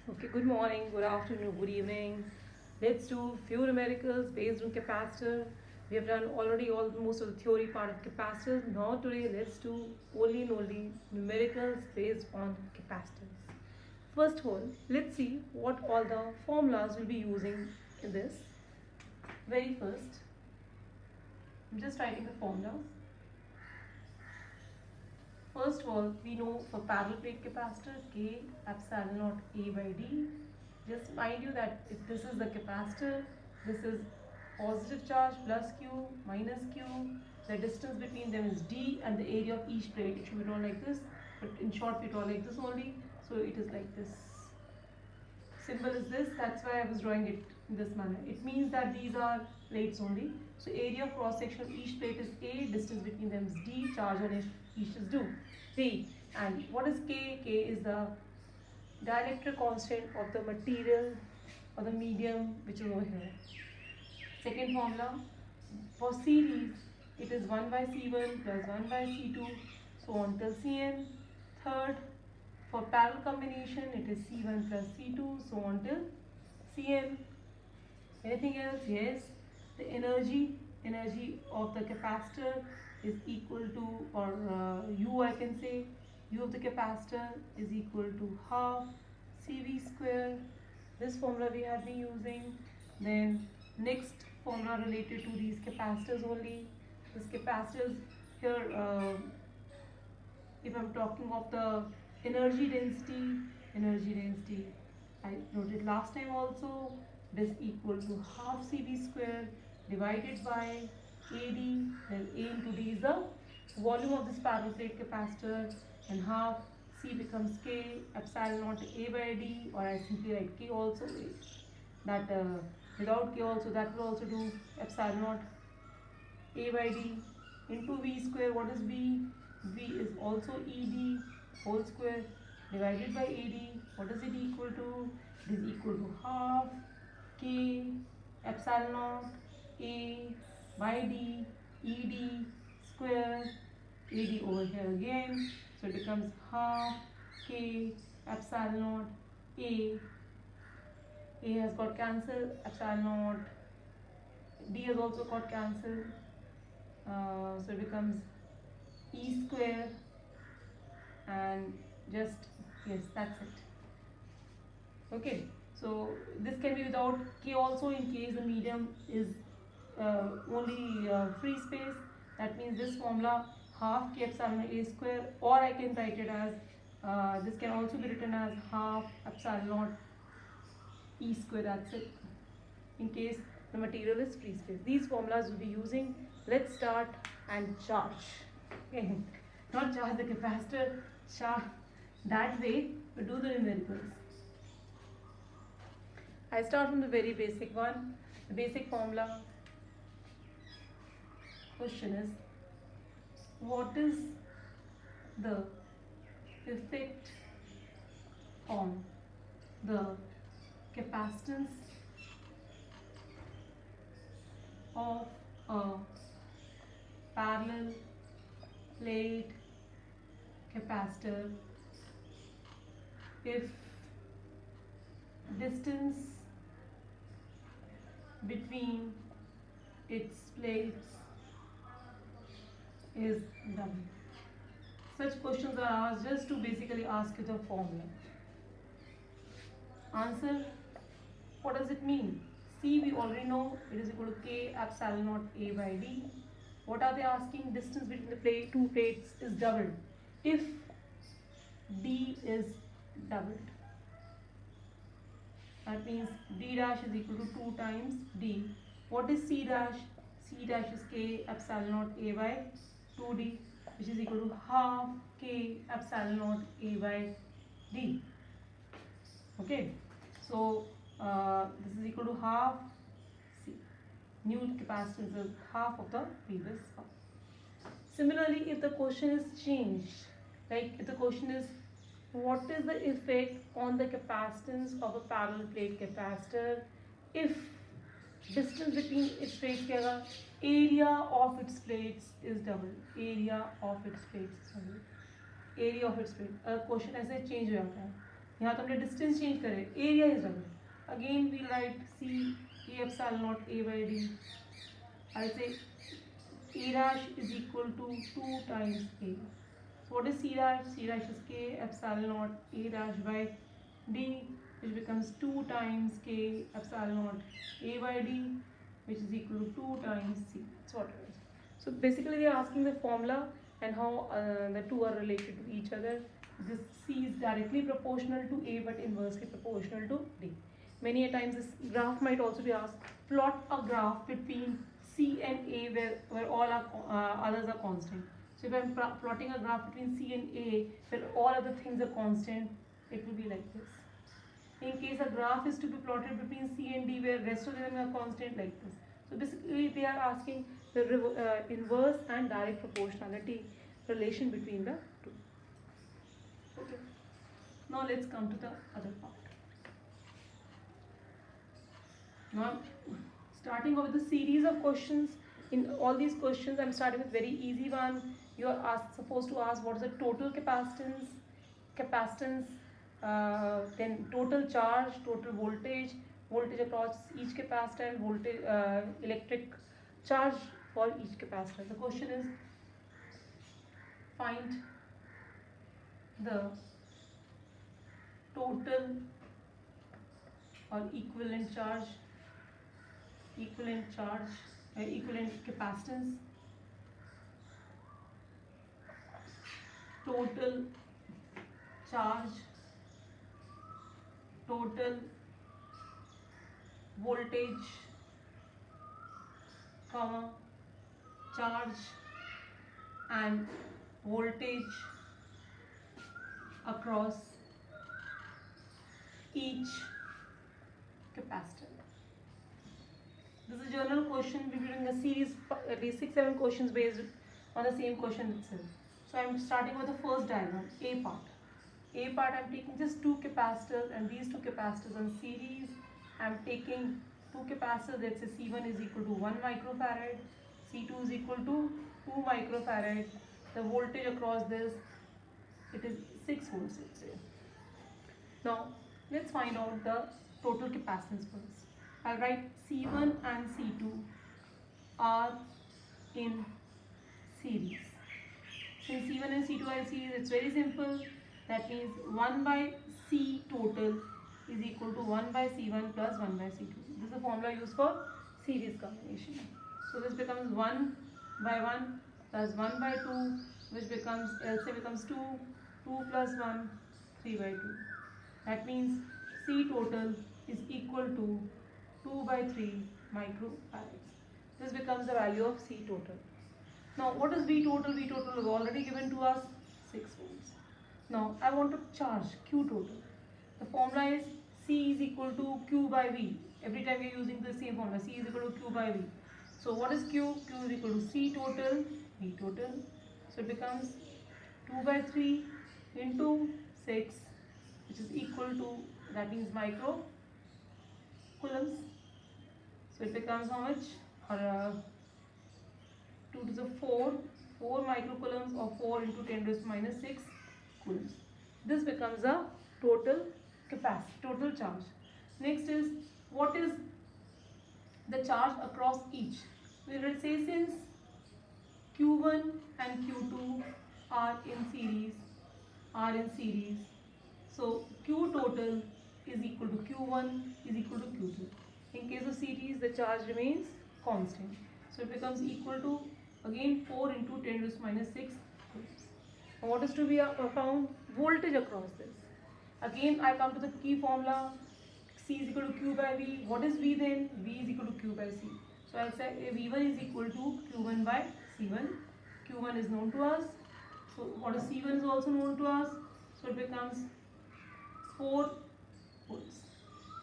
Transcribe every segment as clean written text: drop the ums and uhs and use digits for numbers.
Okay, good morning, good afternoon, good evening. Let's do few numericals based on capacitor. We have done already most of the theory part of capacitors. Now today let's do only and only numericals based on capacitors. First of all, let's see what all the formulas we'll be using in this. Very first, I'm just writing the formulas. First of all, we know for parallel plate capacitor K epsilon naught A by D. Just mind you that if this is the capacitor, this is positive charge plus Q minus Q. The distance between them is D and the area of each plate. It should be drawn like this, but in short we draw like this only. So it is like this. Symbol is this, that's why I was drawing it in this manner. It means that these are plates only. So area of cross section of each plate is A, distance between them is D, charge on each is D. And what is K? K is the dielectric constant of the material or the medium which is over here. Second formula, for series it is 1 by C1 plus 1 by C2 so on till Cn. Third, for parallel combination it is C1 plus C2 so on till Cn. Anything else? Yes. The energy of the capacitor is equal to, or U I can say, U of the capacitor is equal to half CV square. This formula we have been using. Then next formula related to these capacitors only. This capacitors here, if I'm talking of the energy density, I noted last time also, it is equal to half CV square divided by AD, then A into D is the volume of this parallel plate capacitor, and half C becomes K epsilon naught A by D, or I simply write K also, that without K also that will also do epsilon naught A by D into V square. What is V? V is also ED whole square divided by AD. What is it equal to? It is equal to half K epsilon naught A by D ED square, AD over here again. So it becomes half K epsilon naught A. A has got cancelled, epsilon naught D has also got cancelled. So it becomes E square, and just, yes, that's it. Okay, so this can be without K also in case the medium is only free space. That means this formula half K epsilon A square, or I can write it as this can also be written as half epsilon naught E square. That's it, in case the material is free space. These formulas we'll be using. Let's start and charge. Okay, not charge the capacitor, charge that way, but do the numericals. I start from the very basic one. The basic formula. Question is, what is the effect on the capacitance of a parallel plate capacitor if distance between its plates is double? Such questions are asked just to basically ask you the formula. Answer, what does it mean? C we already know, it is equal to K epsilon naught A by D. What are they asking? Distance between the two plates is doubled. If D is doubled, that means D dash is equal to 2 times D. What is C dash? C dash is K epsilon naught A by 2D, which is equal to half K epsilon naught A by D. Okay, so this is equal to half C. New capacitance is half of the previous one. Similarly, if the question is changed, like if the question is, what is the effect on the capacitance of a parallel plate capacitor if distance between its plates क्या होगा? Area of its plates is double. Area of its plates is double. Area of its plate. Question ऐसे change हो जाता है. यहाँ तो हमने distance change करे, area is double. Again we write C A epsilon naught A by D. I say A dash is equal to 2 times A. So what is C dash? C dash is K epsilon naught A dash by D, which becomes 2 times K epsilon naught A by D, which is equal to 2 times C. That's what it is. So basically they are asking the formula and how the two are related to each other. This C is directly proportional to A but inversely proportional to D. Many a times this graph might also be asked. Plot a graph between C and A where all others are constant. So if I am plotting a graph between C and A where all other things are constant, it will be like this. In case a graph is to be plotted between C and D where rest of them are constant, like this. So basically they are asking the inverse and direct proportionality relation between the two. Okay. Now let's come to the other part. Now starting off with a series of questions. In all these questions, I'm starting with very easy one. You are supposed to ask what is the total capacitance, then total charge, total voltage, voltage across each capacitor, and voltage, electric charge for each capacitor. The question is, find the total or equivalent capacitance, total charge, total voltage, charge and voltage across each capacitor. This is a general question. We will be doing a series, at least 6-7 questions based on the same question itself. So I am starting with the first diagram, A part. A part, I am taking just 2 capacitors, and these 2 capacitors on series. I am taking 2 capacitors. Let's say C1 is equal to 1 microfarad, C2 is equal to 2 microfarad. The voltage across this, it is 6 volts, let's say. Now let's find out the total capacitance first. I'll write C1 and C2 are in series. Since C1 and C2 are in series, it's very simple. That means 1 by C total is equal to 1 by C1 plus 1 by C2. This is the formula used for series combination. So this becomes 1 by 1 plus 1 by 2, which becomes, LCM becomes 2, 2 plus 1, 3 by 2. That means C total is equal to 2 by 3 microfarads. This becomes the value of C total. Now what is V total? V total is already given to us, 6 volts. Now I want to charge Q total. The formula is C is equal to Q by V. Every time we are using the same formula, C is equal to Q by V. So what is Q? Q is equal to C total, V total. So it becomes 2 by 3 into 6, which is equal to, that means micro coulombs. So it becomes how much? 2 to the 4 microcoulombs, or 4 into 10 to the minus 6 coulombs. This becomes a total capacity, total charge. Next is, what is the charge across each? We will say since Q1 and Q2 are in series, so Q total is equal to Q1 is equal to Q2. In case of series, the charge remains constant. So it becomes equal to, again, 4 into 10 to the minus 6 coulombs. And what is to be found? Voltage across this. Again, I come to the key formula. C is equal to Q by V. What is V then? V is equal to Q by C. So I'll say V1 is equal to Q1 by C1. Q1 is known to us. So what is C1 is also known to us. So it becomes 4 volts.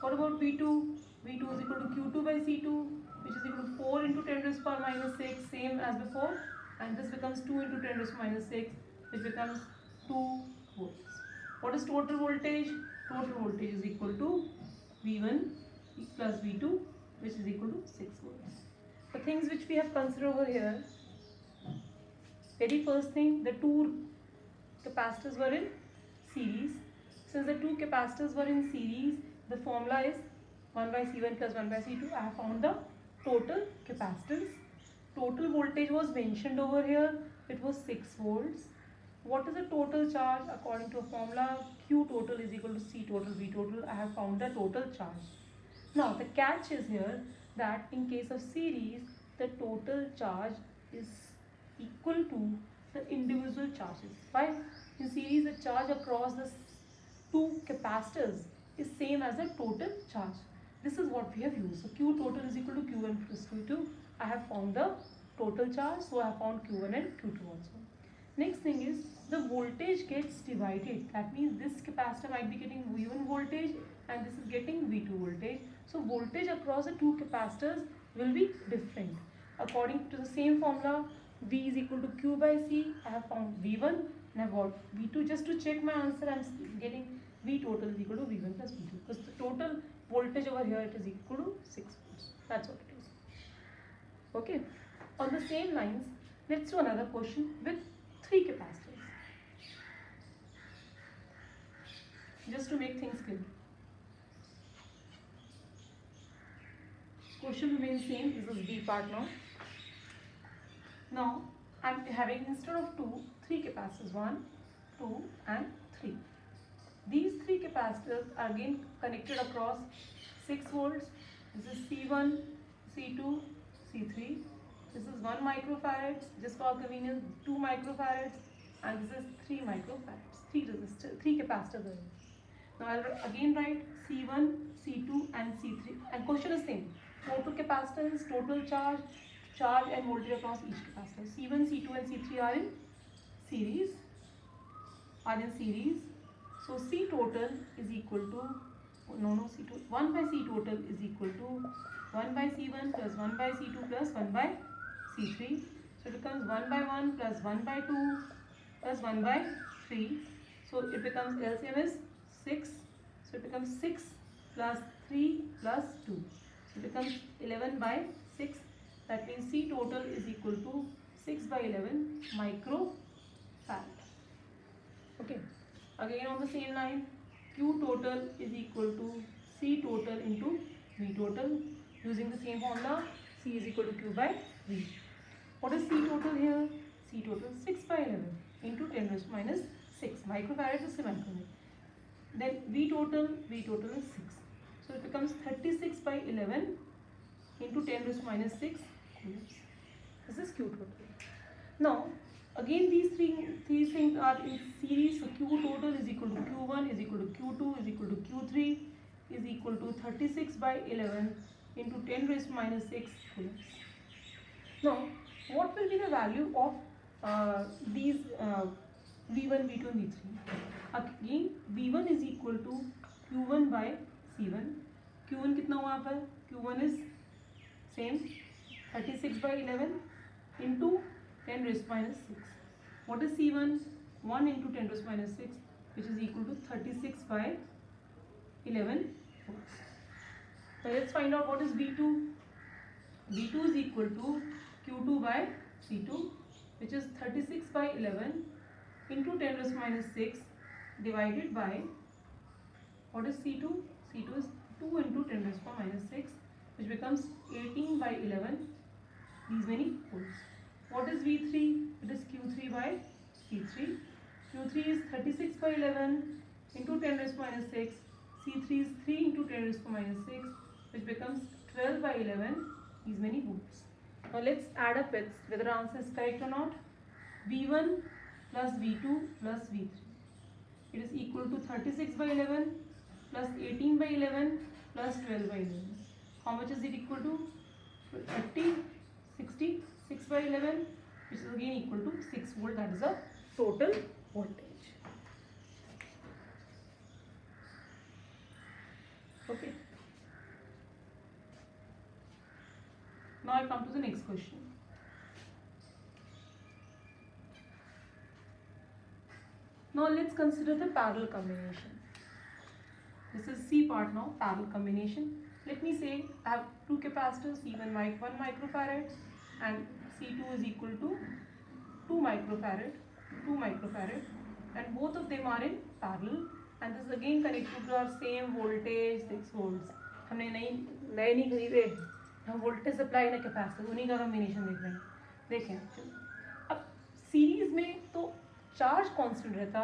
What about V2? V2 is equal to Q2 by C2, which is equal to 4 into 10 to the power minus 6, same as before. And this becomes 2 into 10 to the minus 6, which becomes 2 volts. What is total voltage? Total voltage is equal to V1 plus V2, which is equal to 6 volts. The things which we have considered over here, very first thing, the two capacitors were in series. Since since the two capacitors were in series, the formula is 1 by C1 plus 1 by C2. I have found the total capacitance. Total voltage was mentioned over here. It was 6 volts. What is the total charge? According to a formula, Q total is equal to C total V total. I have found the total charge. Now the catch is here that in case of series, the total charge is equal to the individual charges. Why? In series, the charge across the two capacitors is same as the total charge. This is what we have used. So Q total is equal to Q1 plus Q2. I have found the total charge, so I have found Q1 and Q2 also. Next thing is the voltage gets divided. That means this capacitor might be getting V1 voltage and this is getting V2 voltage. So voltage across the two capacitors will be different. According to the same formula, V is equal to Q by C. I have found V1 and I got V2. Just to check my answer, I am getting V total is equal to V1 plus V2. Because the total voltage over here, it is equal to 6 volts. That's what it is. Okay. On the same lines, let's do another question with 3 capacitors. Just to make things clear. Question remains same. This is B part now. Now, I am having instead of 2, 3 capacitors. 1, 2 and 3. These 3 capacitors are again connected across 6 volts. This is C1, C2, C3. This is 1 microfarad, just for convenience, 2 microfarads, and this is 3 microfarads, 3 capacitors. Now I'll again write C1, C2 and C3, and question is same. Total capacitance, total charge, charge and voltage across each capacitor. C1, C2 and C3 are in series. So C total is equal to, C2, 1 by C total is equal to 1 by C1 plus 1 by C2 plus 1 by C3. So it becomes 1 by 1 plus 1 by 2 plus 1 by 3. So it becomes LCM is 6. So it becomes 6 plus 3 plus 2. So it becomes 11 by 6. That means C total is equal to 6 by 11 microfarad. Okay. Again on the same line, Q total is equal to C total into V total. Using the same formula, C is equal to Q by V. What is C total here? C total 6 by 11 into 10 raised to minus 6. Microfarad is a micrometer. Then V total is 6. So it becomes 36 by 11 into 10 raised to minus 6 coulombs. This is Q total. Now, again these three things are in series. So Q total is equal to Q1 is equal to Q2 is equal to Q3 is equal to 36 by 11 into 10 raised to minus 6 coulombs. Now, what will be the value of these V1, V2 and V3? Again, V1 is equal to Q1 by C1. Q1 कितना हुआ पर? Q1 is same 36 by 11 into 10 raised to minus 6. What is C1? 1 into 10 raised to minus 6, which is equal to 36 by 11 volts. So let's find out what is V2. V2 is equal to Q2 by C2, which is 36 by 11 into 10 raised to minus 6 divided by, what is C2? C2 is 2 into 10 raised to minus 6, which becomes 18 by 11, these many volts. What is V3? It is Q3 by C3. Q3 is 36 by 11 into 10 raised to minus 6. C3 is 3 into 10 raised to minus 6, which becomes 12 by 11, these many volts. Now let's add up whether our answer is correct or not. V1 plus V2 plus V3. It is equal to 36 by 11 plus 18 by 11 plus 12 by 11. How much is it equal to? 30, 60, 6 by 11, which is again equal to 6 volt. That is the total voltage. Okay. Now I come to the next question. Now let's consider the parallel combination. This is C part now, parallel combination. Let me say I have two capacitors, C1 1 microfarad and C2 is equal to 2 microfarad, and both of them are in parallel, and the is again connected to our same voltage 6 volts. हमने नए नहीं खरीदे, हम voltage supply ना capacitor उन्हीं का combination देख रहे हैं. देखें अब सीरीज में तो चार्ज कांस्टेंट रहता,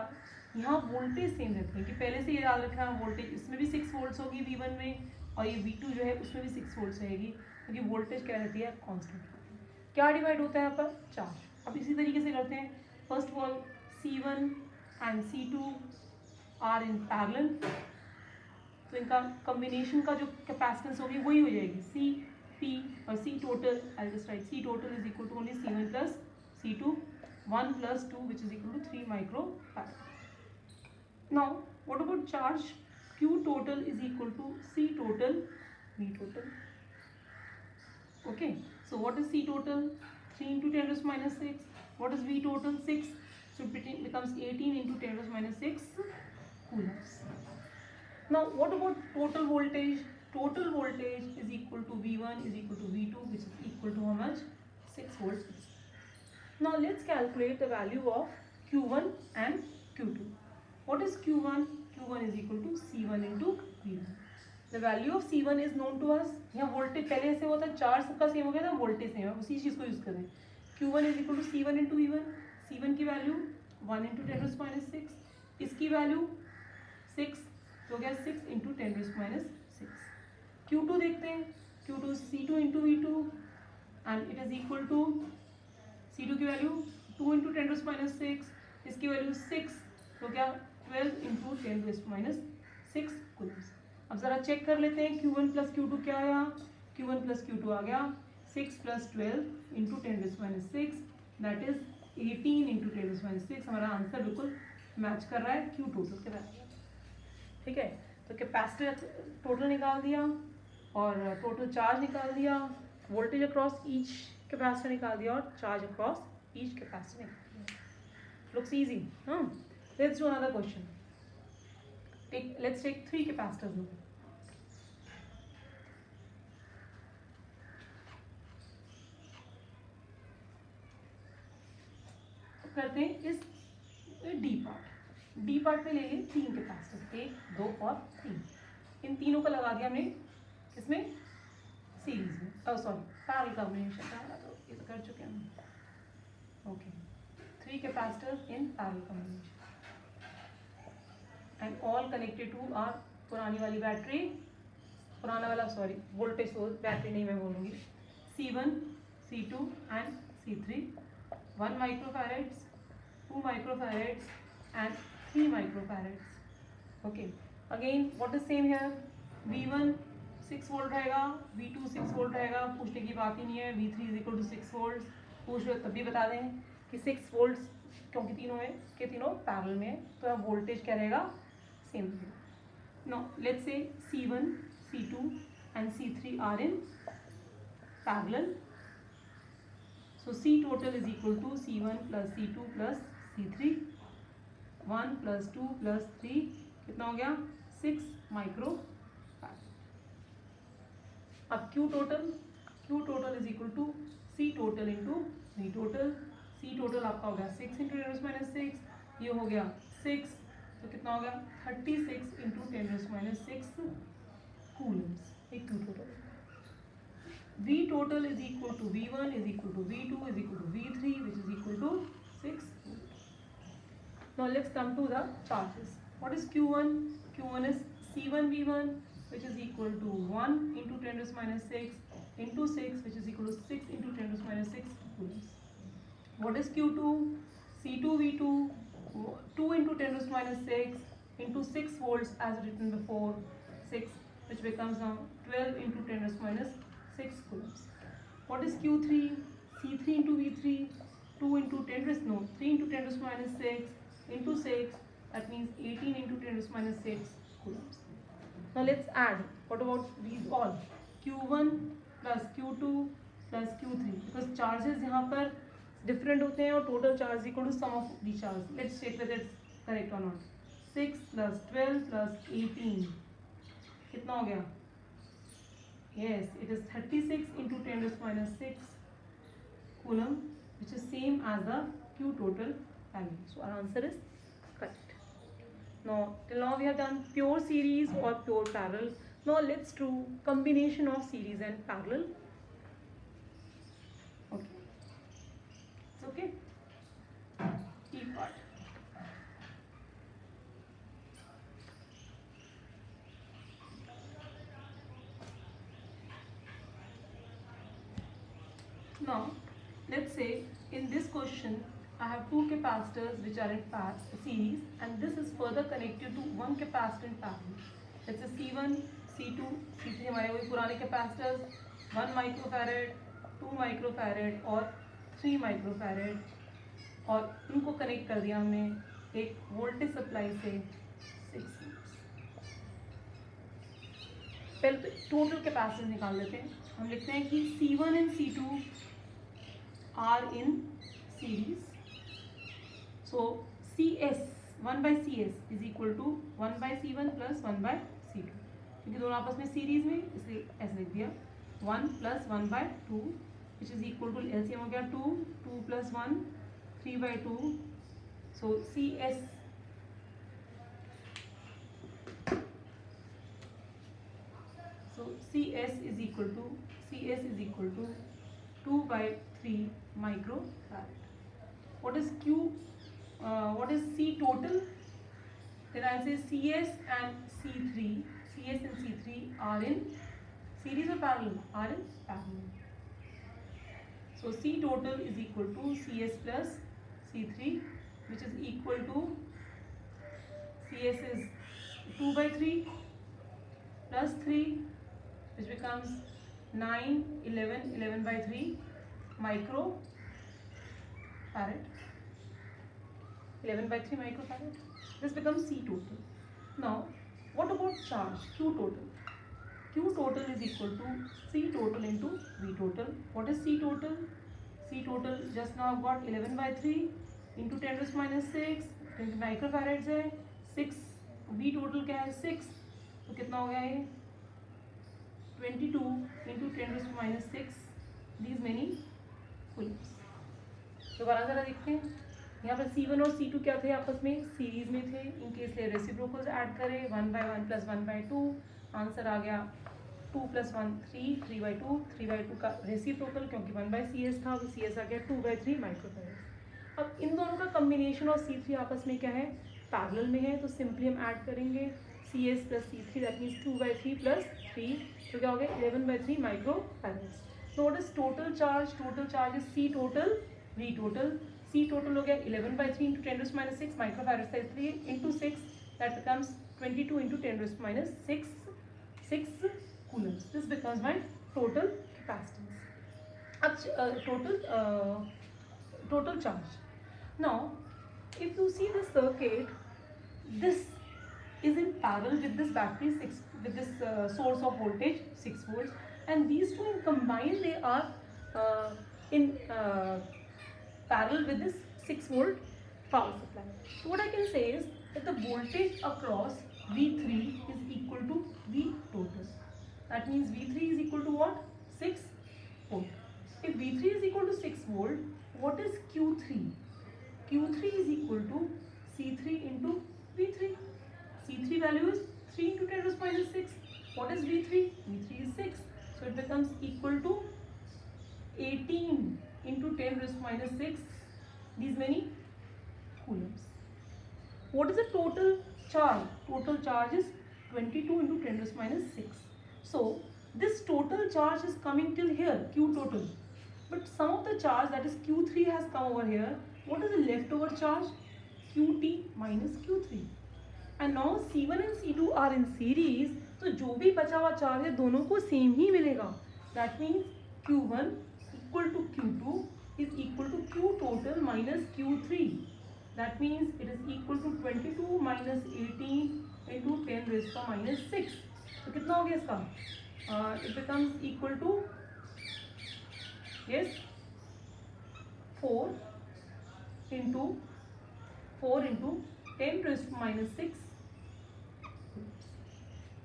यहाँ वोल्टेज सेम रहती है कि पहले से ये याद रखा है वोल्टेज इसमें भी 6 वोल्ट्स होगी V1 में और ये V2 जो है उसमें भी 6 वोल्ट्स रहेगी क्योंकि वोल्टेज क्या रहती है कांस्टेंट. क्या डिवाइड होता है यहाँ पर चार्ज. अब इसी तरीके से करते हैं. First of all C1 and C2 are in parallel, तो इनका कॉम्बिनेशन का जो कैपेसिटेंस होगी वही हो जाएगी सी पी और C total. I just write C total is equal to only C1 plus C2 1 plus 2 which is equal to 3 micro farad. Now what about charge. Q total is equal to C total V total. Okay, so what is C total? 3 into 10 raised minus 6. What is V total? 6. So it becomes 18 into 10 raised minus 6 coulombs. Now what about total voltage? Total voltage is equal to V1 is equal to V2 which is equal to how much? 6 volts. Now let's calculate the value of Q1 and Q2. What is Q1? Q1 is equal to C1 into V1. The value of C1 is known to us. यहाँ voltage पहले से हुआ था, charge सबका same हो गया था, voltage same है, उसी चीज़ को यूज़ करें. Q1 is equal to C1 into V1. C1 की वैल्यू 1 into 10 raised minus 6. इसकी वैल्यू 6 तो हो गया 6 into 10 raised minus 6. Q2 देखते हैं. Q2 C2 into V2 and it is equal to C2 की वैल्यू 2 into 10 raised minus 6. इसकी value 6 तो क्या 12 into 10 raised minus 6 coulombs. अब ज़रा चेक कर लेते हैं Q1 प्लस Q2 क्या आया. Q1 प्लस Q2 आ गया 6 plus 12 into 10 raised minus 6 that is 18 into 10 raised minus 6. हमारा आंसर बिल्कुल मैच कर रहा है Q टोटल के साथ. ठीक है, तो कैपेसिटर टोटल निकाल दिया और टोटल चार्ज निकाल दिया, वोल्टेज अक्रॉस ईच कैपेसिटर निकाल दिया और चार्ज अक्रॉस ईच कैपेसिटर निकाल दिया. Looks easy. हाँ, let's do another question. Let's take 3 capacitors now. करते हैं इस डी पार्ट. डी पार्ट में ले लिए 3 कैपेसिटर 1 2 और 3. इन तीनों को लगा दिया हमने किसमें सीरीज में. सॉरी पैरेलल कॉम्बिनेशन ये तो कर चुके हैं. Okay 3 capacitor in parallel combination and all connected to our पुरानी वाली बैटरी, पुराना वाला सॉरी वोल्टेज सोर्स बैटरी नहीं मैं बोलूँगी. C1 C2 and C3 1 microfarads 2 microfarads and 3 microfarads. Okay, again what is same here. V1 6 volt रहेगा, V2 6 volt रहेगा, पूछने की बात ही नहीं है. V3 is equal to 6 volts. पूछ रहे तब भी बता दें कि 6 वोल्ट क्योंकि तीनों है के तीनों पैरेलल में है तो अब वोल्टेज क्या रहेगा same. Now let's say C1 C2 and C3 are in parallel. So C total is equal to C1 plus C2 plus C3. 1 plus 2 plus 3 कितना हो गया 6 माइक्रो. अब Q total is equal to C total into V total. C total आपका हो गया 6 into 10 raised minus 6. ये हो गया 6 तो कितना हो गया 36 इंटू 10 raised minus 6 coulombs. एक Q total. V total is equal to V1 is equal to V2 is equal to V3 which is equal to 6 coulombs. Now let's come to the charges. What is Q1? Q1 is C1 V1 which is equal to 1 into 10 raised minus 6 into 6 which is equal to 6 into 10 raised minus 6 coulombs. What is Q2? C2 V2 2 into 10 raised minus 6 into 6 volts as written before 6 which becomes now 12 into 10 raised minus 6 coulombs. What is Q3? C3 into V3 2 into 10 raised no 3 into 10 raised minus 6 into 6 that means 18 into 10 raised minus 6 coulombs. Now let's add. What about these all? Q1 plus Q2 plus Q3 because charges यहाँ पर different होते हैं और total charge equal to sum of the charge. Let's check whether it's correct और not. 6 plus 12 plus 18 कितना हो गया. Yes it is 36 into 10 raised minus 6 coulomb which is same as the Q total value. So our answer is correct. Now, till now we have done pure series or pure parallel. Now let's do combination of series and parallel. Okay, it's okay. Key part. Now, let's say in this question, I have two capacitors which are in series, and this is further connected to one capacitor in parallel. Let's say C1, C2, C3 हमारे वही पुराने capacitors 1 microfarad, 2 microfarad और 3 microfarad, और इनको connect कर दिया हमने एक वोल्टेज सप्लाई से 6 volts. पहले तो टोटल कैपेसिटेंस निकाल लेते हैं. हम लिखते हैं कि C1 and C2 are in series. So CS 1 by CS is equal to 1 by C1 plus 1 by C2. क्योंकि दोनों आपस में सीरीज में, इसलिए ऐसे लिख दिया 1 plus 1 by 2 which is equal to LCM हो गया 2, 2 plus 1 3 by 2. So CS is equal to 2 by 3 microfarad. What is what is C total? Then I'll say CS and C3 are in series or parallel? Are in parallel. So C total is equal to CS plus C3, which is equal to CS is 2 by 3 plus 3, which becomes 9, 11 by 3 microfarad. 11 by 3 microfarad. This becomes C total. Now, what about charge? Q total. Q total is equal to C total into V total. What is C total? C total just now got 11 by 3 into 10 raised to minus 6 into microfarads है 6. V total क्या है 6, तो कितना हो गया ये 22 into 10 raised to minus 6. These many coulombs. दोबारा जरा देखते हैं. यहाँ पर C1 और C2 क्या थे, आपस में सीरीज में थे. इनके इसलिए रेसिप्रोकल्स ऐड करें 1 by 1 plus 1 by 2. आंसर आ गया 2 plus 1 3, 3 by 2, 3 by 2 का रेसिप्रोकल क्योंकि 1 by CS था, तो CS आ गया 2 by 3 माइक्रोफैराड. अब इन दोनों का कम्बिनेशन और C3 आपस में क्या है, पैरेलल में है, तो सिंपली हम ऐड करेंगे CS plus C3, that means 2 by 3 plus 3, तो क्या हो गया 11 by 3 microfarad. So what is total charge? Total charge is C total, V total. C total हो गया 11 by 3 into 10 raised to minus 6 microfarad से 3 into 6, that becomes 22 into 10 raised to minus 6 coulombs. This becomes my total capacitance. Total charge. Now, if you see the circuit, this is in parallel with this battery with this source of voltage 6 volts, and these two in combined they are in parallel with this 6 volt power supply. So what I can say is that the voltage across V3 is equal to V total. That means V3 is equal to what? 6 volt. If V3 is equal to 6 volt, what is Q3? Q3 is equal to C3 into V3. C3 value is 3 into 10 raised to minus 6. What is V3? V3 is 6. So it becomes equal to 18 into 10 raised to minus 6, these many coulombs. What is the total charge? Total charge is 22 into 10 raised to minus 6. So this total charge is coming till here, Q total. But some of the charge, that is Q3, has come over here. What is the leftover charge? QT minus Q3. And now C1 and C2 are in series, तो जो भी बचा हुआ charge है दोनों को same ही मिलेगा. That means Q1 equal to Q2 is equal to Q total minus Q3. That means it is equal to 22 minus 18 into 10 raised to minus 6. तो कितना हो गया इसका? It becomes equal to, yes, 4 into 10 raised to minus 6.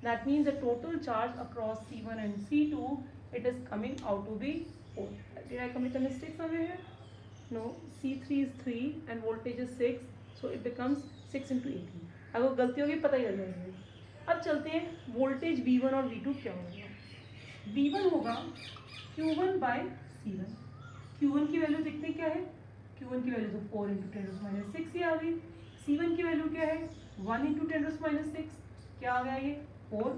That means the total charge across C1 and C2, it is coming out to be 4. Did I commit a mistake somewhere here? No. C3 is 3 and voltage is 6, so it becomes 6 into 18. अगर गलती होगी पता ही लग जाएगा। अब चलते हैं voltage V1 और V2 क्या होगा। V1 होगा Q1 बाय C1। Q1 की वैल्यू देखते हैं क्या है, Q1 की वैल्यू तो 4 इंटू 10⁻6 ही आ गई। C1 की वैल्यू क्या है 1 इंटू 10⁻6, क्या आ गया ये 4।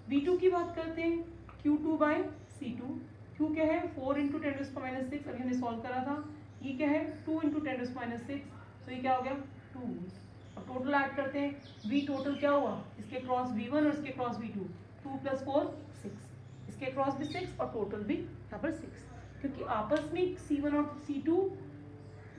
V2 की बात करते हैं Q2 बाय C2। Q क्या है 4 इंटू 10⁻6, अभी हमने सॉल्व करा था। ये क्या है 2 इंटू 10⁻6, तो ये क्या हो गया 2 वोल्ट। अब टोटल ऐड करते हैं, V टोटल क्या हुआ, इसके क्रॉस V1 और इसके क्रॉस V2, 2 + 4 6, इसके क्रॉस भी 6 और टोटल भी यहाँ पर 6, क्योंकि आपस में C1 और C2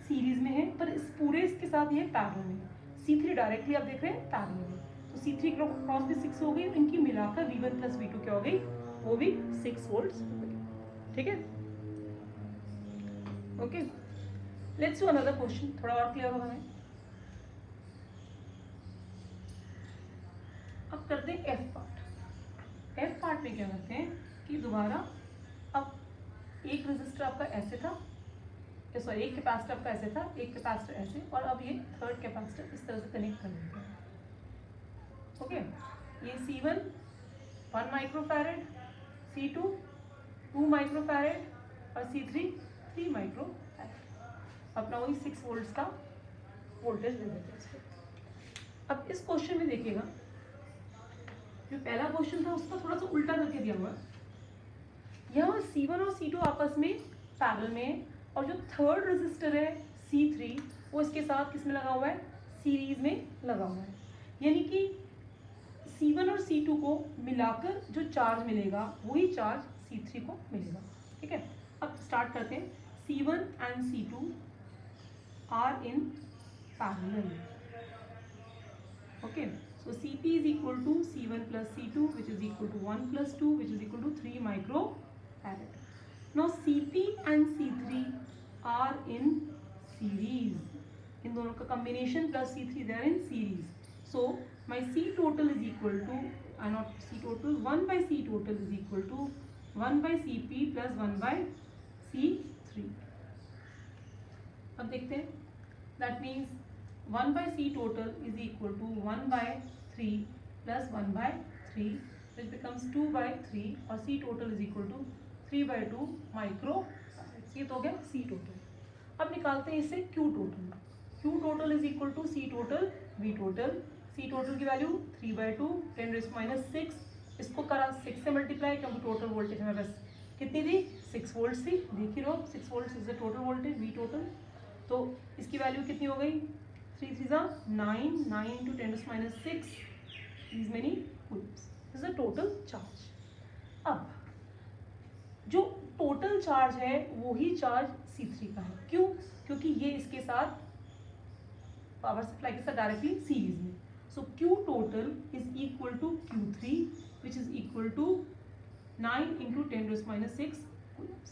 सीरीज में है, पर इस पूरे इसके साथ ये पैरेलल में है। C3 डायरेक्टली आप देख रहे हैं पैरेलल में, तो C3 क्रॉस भी 6 हो गई, इनकी मिलाकर V1 + V2 क्या हो गई, वो भी 6 वोल्ट्स हो गई। ठीक है, okay. Let's do another question, थोड़ा और क्लियर होगा हमें। अब करते हैं F पार्ट। F पार्ट में क्या करते हैं कि दोबारा अब एक रेजिस्टर आपका ऐसे था, सॉरी एक कैपेसिटर आपका ऐसे था, एक कैपेसिटर ऐसे, और अब ये थर्ड कैपेसिटर इस तरह से कनेक्ट कर देते हैं। ओके, ये C1 1 माइक्रोफैरेड, C2 2 माइक्रोफैरेड और C3 3 माइक्रोफैरेड। अपना वही 6 वोल्ट्स का वोल्टेज दे देते हैं इसको। अब इस क्वेश्चन में देखिएगा, जो पहला क्वेश्चन था उसका थोड़ा सा उल्टा करके दिया हुआ है। यहाँ C1 और C2 आपस में पैरेलल में है, और जो थर्ड रेजिस्टर है C3 वो इसके साथ किस में लगा हुआ है, सीरीज में लगा हुआ है। यानी कि C1 और C2 को मिलाकर जो चार्ज मिलेगा वही चार्ज C3 को मिलेगा। ठीक है, अब स्टार्ट करते हैं। C1 and C2 are in parallel. Okay, so Cp is equal to C1 plus C2, which is equal to 1 plus 2, which is equal to 3 microfarad. Now Cp and C3 are in series. इन दोनों का combination plus C3 they are in series. So my C total is equal to, not C total, 1 by C total is equal to 1 by Cp plus 1 by C3. अब देखते हैं, that means 1 by C total is equal to 1 by 3 plus 1 by 3, which becomes 2 by 3, और C total is equal to 3 by 2 micro. ये तो हो गया C total। अब निकालते हैं इससे Q total। Q total is equal to C total V total। C total की वैल्यू 3 by 2 10⁻6, इसको करा 6 से मल्टीप्लाई, क्योंकि टोटल वोल्टेज हमें बस कितनी थी 6 वोल्ट थी, देख ही रहो 6 volt is the total voltage V total। तो इसकी वैल्यू कितनी हो गई, 3 3 9, 9 into 10⁻6 these many coulombs is the total charge। अब जो टोटल चार्ज है वही चार्ज C3 का है। क्यों, क्योंकि ये इसके साथ पावर सप्लाई के साथ डायरेक्टली सीरीज में। So Q total is equal to Q3 which is equal to 9 into 10⁻6 coulombs।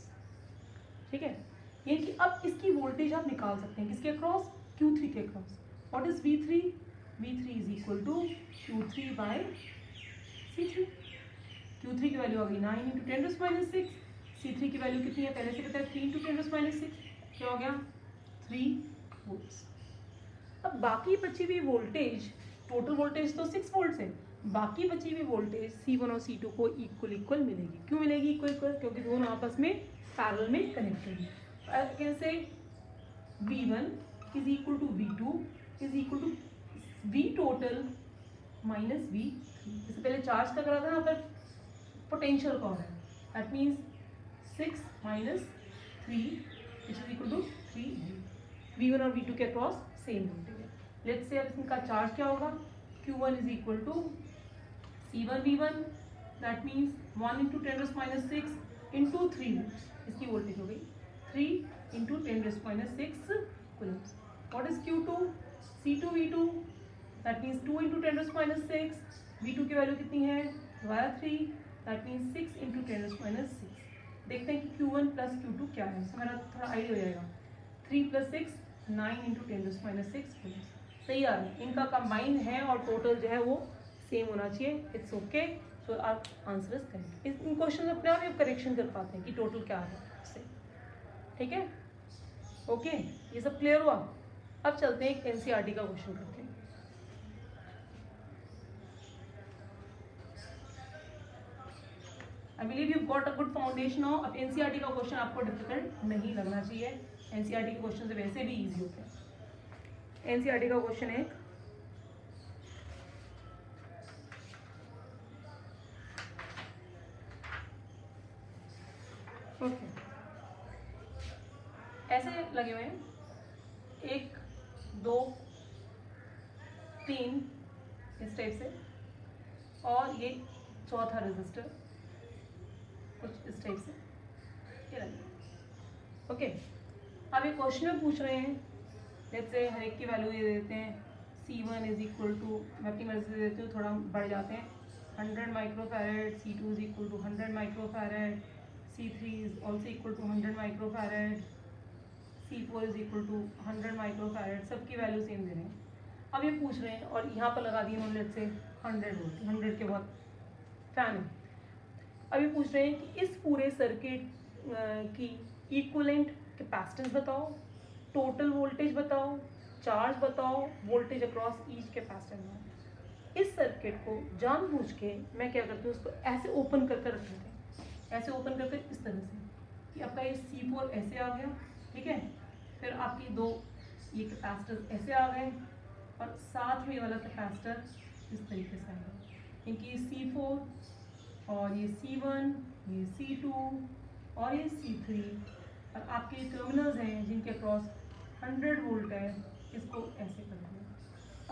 ठीक है, यानी कि अब इसकी वोल्टेज आप निकाल सकते हैं किसके अक्रॉस, Q3 के across. What is V3? V3 is equal to Q3 by C3। Q3 की वैल्यू आ गई 9 into 10⁻6, C3 की वैल्यू कितनी है पहले से पता है 3 into 10⁻6, क्या हो गया 3 वोल्ट्स। अब बाकी बची हुई वोल्टेज, टोटल वोल्टेज तो 6 वोल्ट्स है, बाकी बची हुई वोल्टेज C1 और C2 को इक्वल मिलेगी। क्यों मिलेगी इक्वल, क्योंकि दोनों आपस में पैरेलल में कनेक्टेड है। कैसे, V1 is equal to V2 is equal to V total minus V3। इससे पहले चार्ज का करा था, यहाँ पर पोटेंशियल का हो रहा है, that means 6 minus 3 which is equal to 3 V1 और V2 के अक्रॉस सेम वोल्टेज है। लेट्स से अब इनका चार्ज क्या होगा, Q1 is equal to C1 V1, that means 1 into 10⁻6 into 3 volts, इसकी वोल्टेज हो गई 3 into 10⁻6 coulombs। What is Q2? C2 V2, that means 2 into 10⁻6, V2 की वैल्यू कितनी है दोबारा 3, that means 6 into 10⁻6। देखते हैं कि Q1 plus Q2 क्या है, इससे मेरा थोड़ा आइडिया हो जाएगा। 3 plus 6 9 into 10⁻6 coulombs। सही आ रहा है, इनका कंबाइन है और टोटल जो है वो सेम होना चाहिए। इट्स ओके, सो आप answer is correct. In question अपने आप ही करेक्शन कर पाते हैं कि टोटल क्या है उससे। ठीक है, ओके, ये सब क्लियर हुआ। अब चलते हैं एक NCERT का क्वेश्चन करते हैं। I believe you got a good foundation हो. अब एनसीईआरटी का क्वेश्चन आपको डिफिकल्ट नहीं लगना चाहिए. एनसीईआरटी के क्वेश्चन से वैसे भी इजी होते हैं. एनसीईआरटी का क्वेश्चन है ओके, ऐसे लगे हुए हैं 1 2 3 इस टाइप से, और ये चौथा रजिस्टर कुछ इस टाइप से ये लगे. ओके, अब ये क्वेश्चन में पूछ रहे हैं, जैसे हर एक की वैल्यू ये देते हैं. C1 इज इक्वल टू, मैं अपनी मर्जी से देती हूँ, थोड़ा बढ़ जाते हैं, 100 microfarad. C2 is equal to 100 microfarad. C3 is also equal to 100 microfarad. C4 is equal to 100 microfarad. सबकी वैल्यू सेम दे रहे हैं. अब ये पूछ रहे हैं, और यहाँ पर लगा दिए उन्होंने से 100 वोल्ट. 100 के बहुत फैन है. अब ये पूछ रहे हैं कि इस पूरे सर्किट की इक्विवेलेंट कैपेसिटेंस बताओ, टोटल वोल्टेज बताओ, चार्ज बताओ, वोल्टेज अक्रॉस ईच कैपेसिटर. इस सर्किट को जानबूझ के मैं क्या करती हूँ, उसको ऐसे ओपन कर कर रख देते हैं. ऐसे ओपन करके इस तरह से कि आपका ये C4 ऐसे आ गया, ठीक है. फिर आपकी दो ये कैपेसिटर ऐसे आ गए, और साथ में ये वाला कैपेसिटर इस तरीके से आएगा. इनकी C4 और ये C1, ये C2 और ये C3, और आपके टर्मिनल्स हैं जिनके क्रॉस 100 वोल्ट है. इसको ऐसे कर दिया.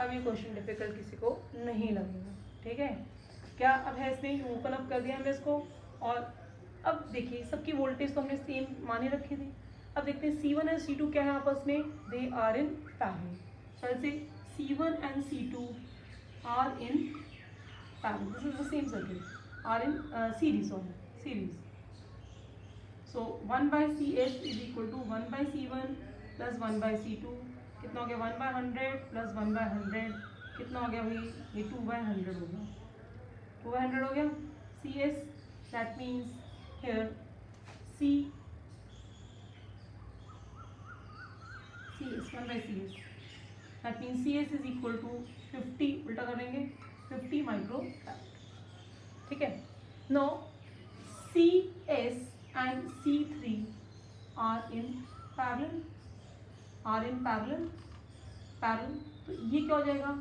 अब ये क्वेश्चन डिफिकल्ट किसी को नहीं लगेगा, ठीक है. क्या अब है इसमें ओपन अप कर दिया हमने इसको, और अब देखिए सबकी वोल्टेज तो हमने सेम माने रखी थी. अब देखते हैं C1 और C2 क्या है आपस में, they are in parallel. so से C1 and C2 are in parallel. This is the same circuit. Are in series. So 1 by CS is equal to 1 by C1 plus 1 by C2. कितना हो गया, 1 by 100 plus 1 by 100. कितना हो गया भाई, ये 2 by 100 हो गया. 2 by 100 हो गया. CS, that means here CS 1 by CS. That means CS is equal to 50, उल्टा करेंगे 50 माइक्रो. ठीक है. Now CS and C3 are in parallel. तो ये क्या हो जाएगा,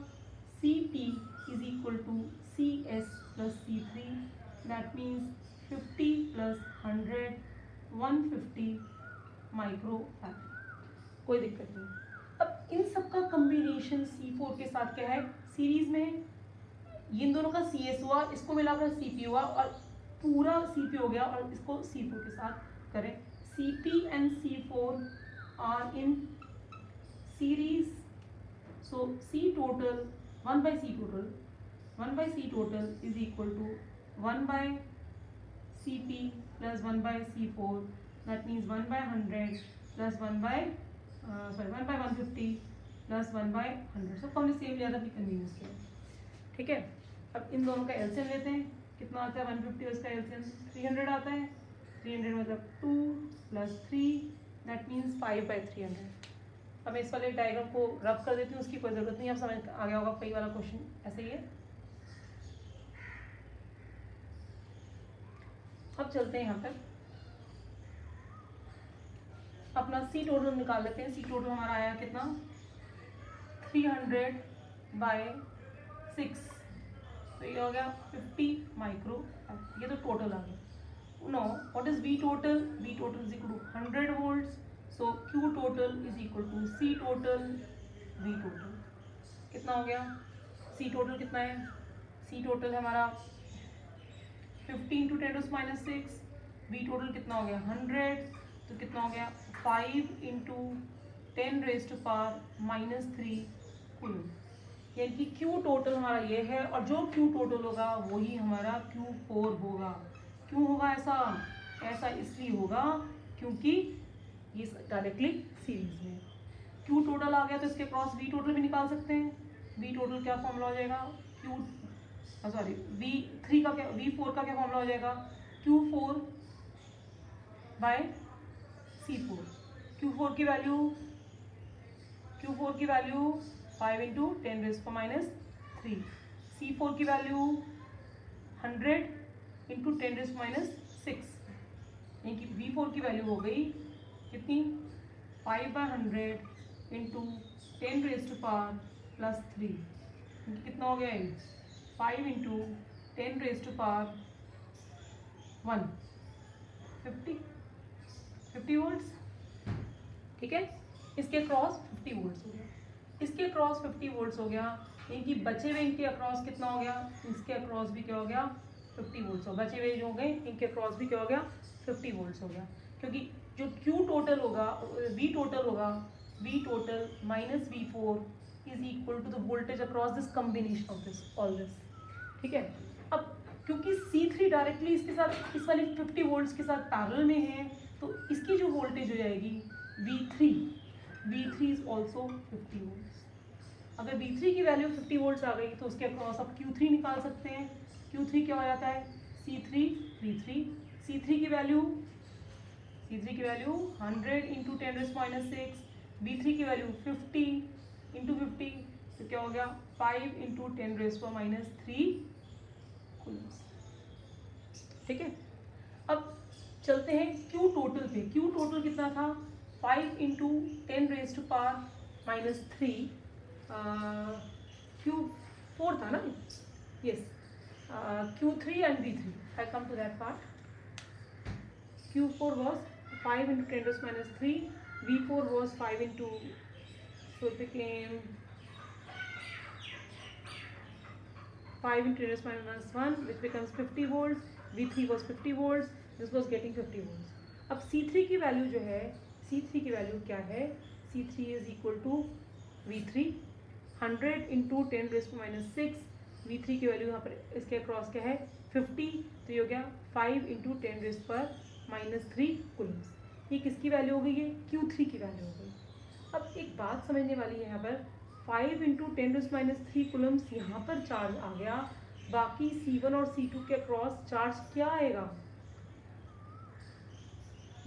CP is equal to CS plus C3. That means 50 plus 100, 150 micro. कोई दिक्कत नहीं. अब इन सब का कम्बिनेशन C4 के साथ क्या है, सीरीज में. इन दोनों का CS हुआ, इसको मिलाकर CP हुआ, और पूरा CP हो गया, और इसको C4 के साथ करें. CP and C4 are in series. So C total 1 by C total is equal to 1 by CP plus 1 by C4. That means 1 by 100 plus 1 by 150 plus 1 by 100. So हमने सेम लिया था, अपनी कन्वीनियंस के लिए. ठीक है. अब इन दोनों का एलसीएम लेते हैं. कितना आता है 150 और इसका एलसीएम 300 आता है. 300 मतलब 2 plus 3, that means 5 by 300. अब मैं इस वाले डायग्राम को रब कर देती हूँ, उसकी कोई ज़रूरत नहीं, आप समझ आ गया होगा. पहले वाला क्वेश्चन ऐसे ही है. अब चलते हैं यहाँ पर, अपना C टोटल निकाल लेते हैं. C टोटल हमारा आया कितना, 300 by 6. तो ये हो गया 50 माइक्रो. ये तो टोटल आ गया. No, what is V total? V total is equal to 100 volts. So Q total is equal to C total V total. कितना हो गया, C टोटल कितना है, C टोटल है हमारा 15 to 10 - 6. V टोटल कितना हो गया 100. तो कितना हो गया 5 into 10⁻³ कूलम. यानी कि Q टोटल हमारा ये है, और जो Q टोटल होगा वही हमारा Q4 होगा. क्यों होगा ऐसा इसलिए होगा क्योंकि ये डायरेक्टली सीरीज में. Q टोटल आ गया तो इसके क्रॉस V टोटल भी निकाल सकते हैं. V टोटल क्या फॉर्मूला हो जाएगा, V4 का क्या फॉर्मूला हो जाएगा, Q4 बाय C4. Q4 की वैल्यू 5 into 10⁻³ C4 की वैल्यू 100 into 10⁻³ यानी कि V4 की वैल्यू हो गई कितनी 5/100 इंटू 10⁻³ कितना हो गया ये 5 इंटू 10⁻1 50 वोल्ट्स। ठीक है, इसके क्रॉस 50 वोल्ट्स हो गया, इसके क्रॉस 50 वोल्ट्स हो गया, इनकी बचे हुए इनके अक्रॉस कितना हो गया, इसके अक्रॉस भी क्या हो गया 50 वोल्ट्स हो, बचे हुए जो हो गए इनके अक्रॉस भी क्या हो गया 50 वोल्ट्स हो गया, क्योंकि जो Q टोटल होगा V total minus V4 is equal to the voltage across this combination of this all this. ठीक है, अब क्योंकि C3 डायरेक्टली इसके साथ इस वाले 50 वोल्ट्स के साथ पैरेलल में है, तो इसकी जो वोल्टेज हो जाएगी V3 इज ऑल्सो 50 वोल्ट्स। अगर V3 की वैल्यू 50 वोल्ट्स आ गई तो उसके अक्रॉस आप Q3 निकाल सकते हैं। Q3 क्या हो जाता है C3 V3, C3 की वैल्यू 100 इंटू 10⁻⁶, V3 की वैल्यू 50 इंटू 50, तो क्या हो गया 5 इंटू 10⁻³ कूलम्स। ठीक है, अब चलते हैं Q टोटल पे। Q टोटल कितना था 5 इंटू 10⁻³ Q4 था ना, yes Q3 and V3, I come to that part. Q4 was 5 into 10⁻³, V4 was 5 into, so it became 5 into 10⁻⁻1 which becomes 50 volts, V3 was 50 volts, this was getting 50 volts. अब C3 की value जो है, C3 की value क्या है, C3 is equal to V3 100 into 10⁻⁶, V3 की value यहाँ पर इसके अक्रॉस क्या है 50, तो ये हो गया 5 into 10⁻³ कूलम्स। ये किसकी वैल्यू हो गई है Q3 की वैल्यू हो गई। अब एक बात समझने वाली है, यहाँ पर 5 into 10⁻³ कूलम्स यहाँ पर चार्ज आ गया, बाकी C1 और C2 के अक्रॉस चार्ज क्या आएगा,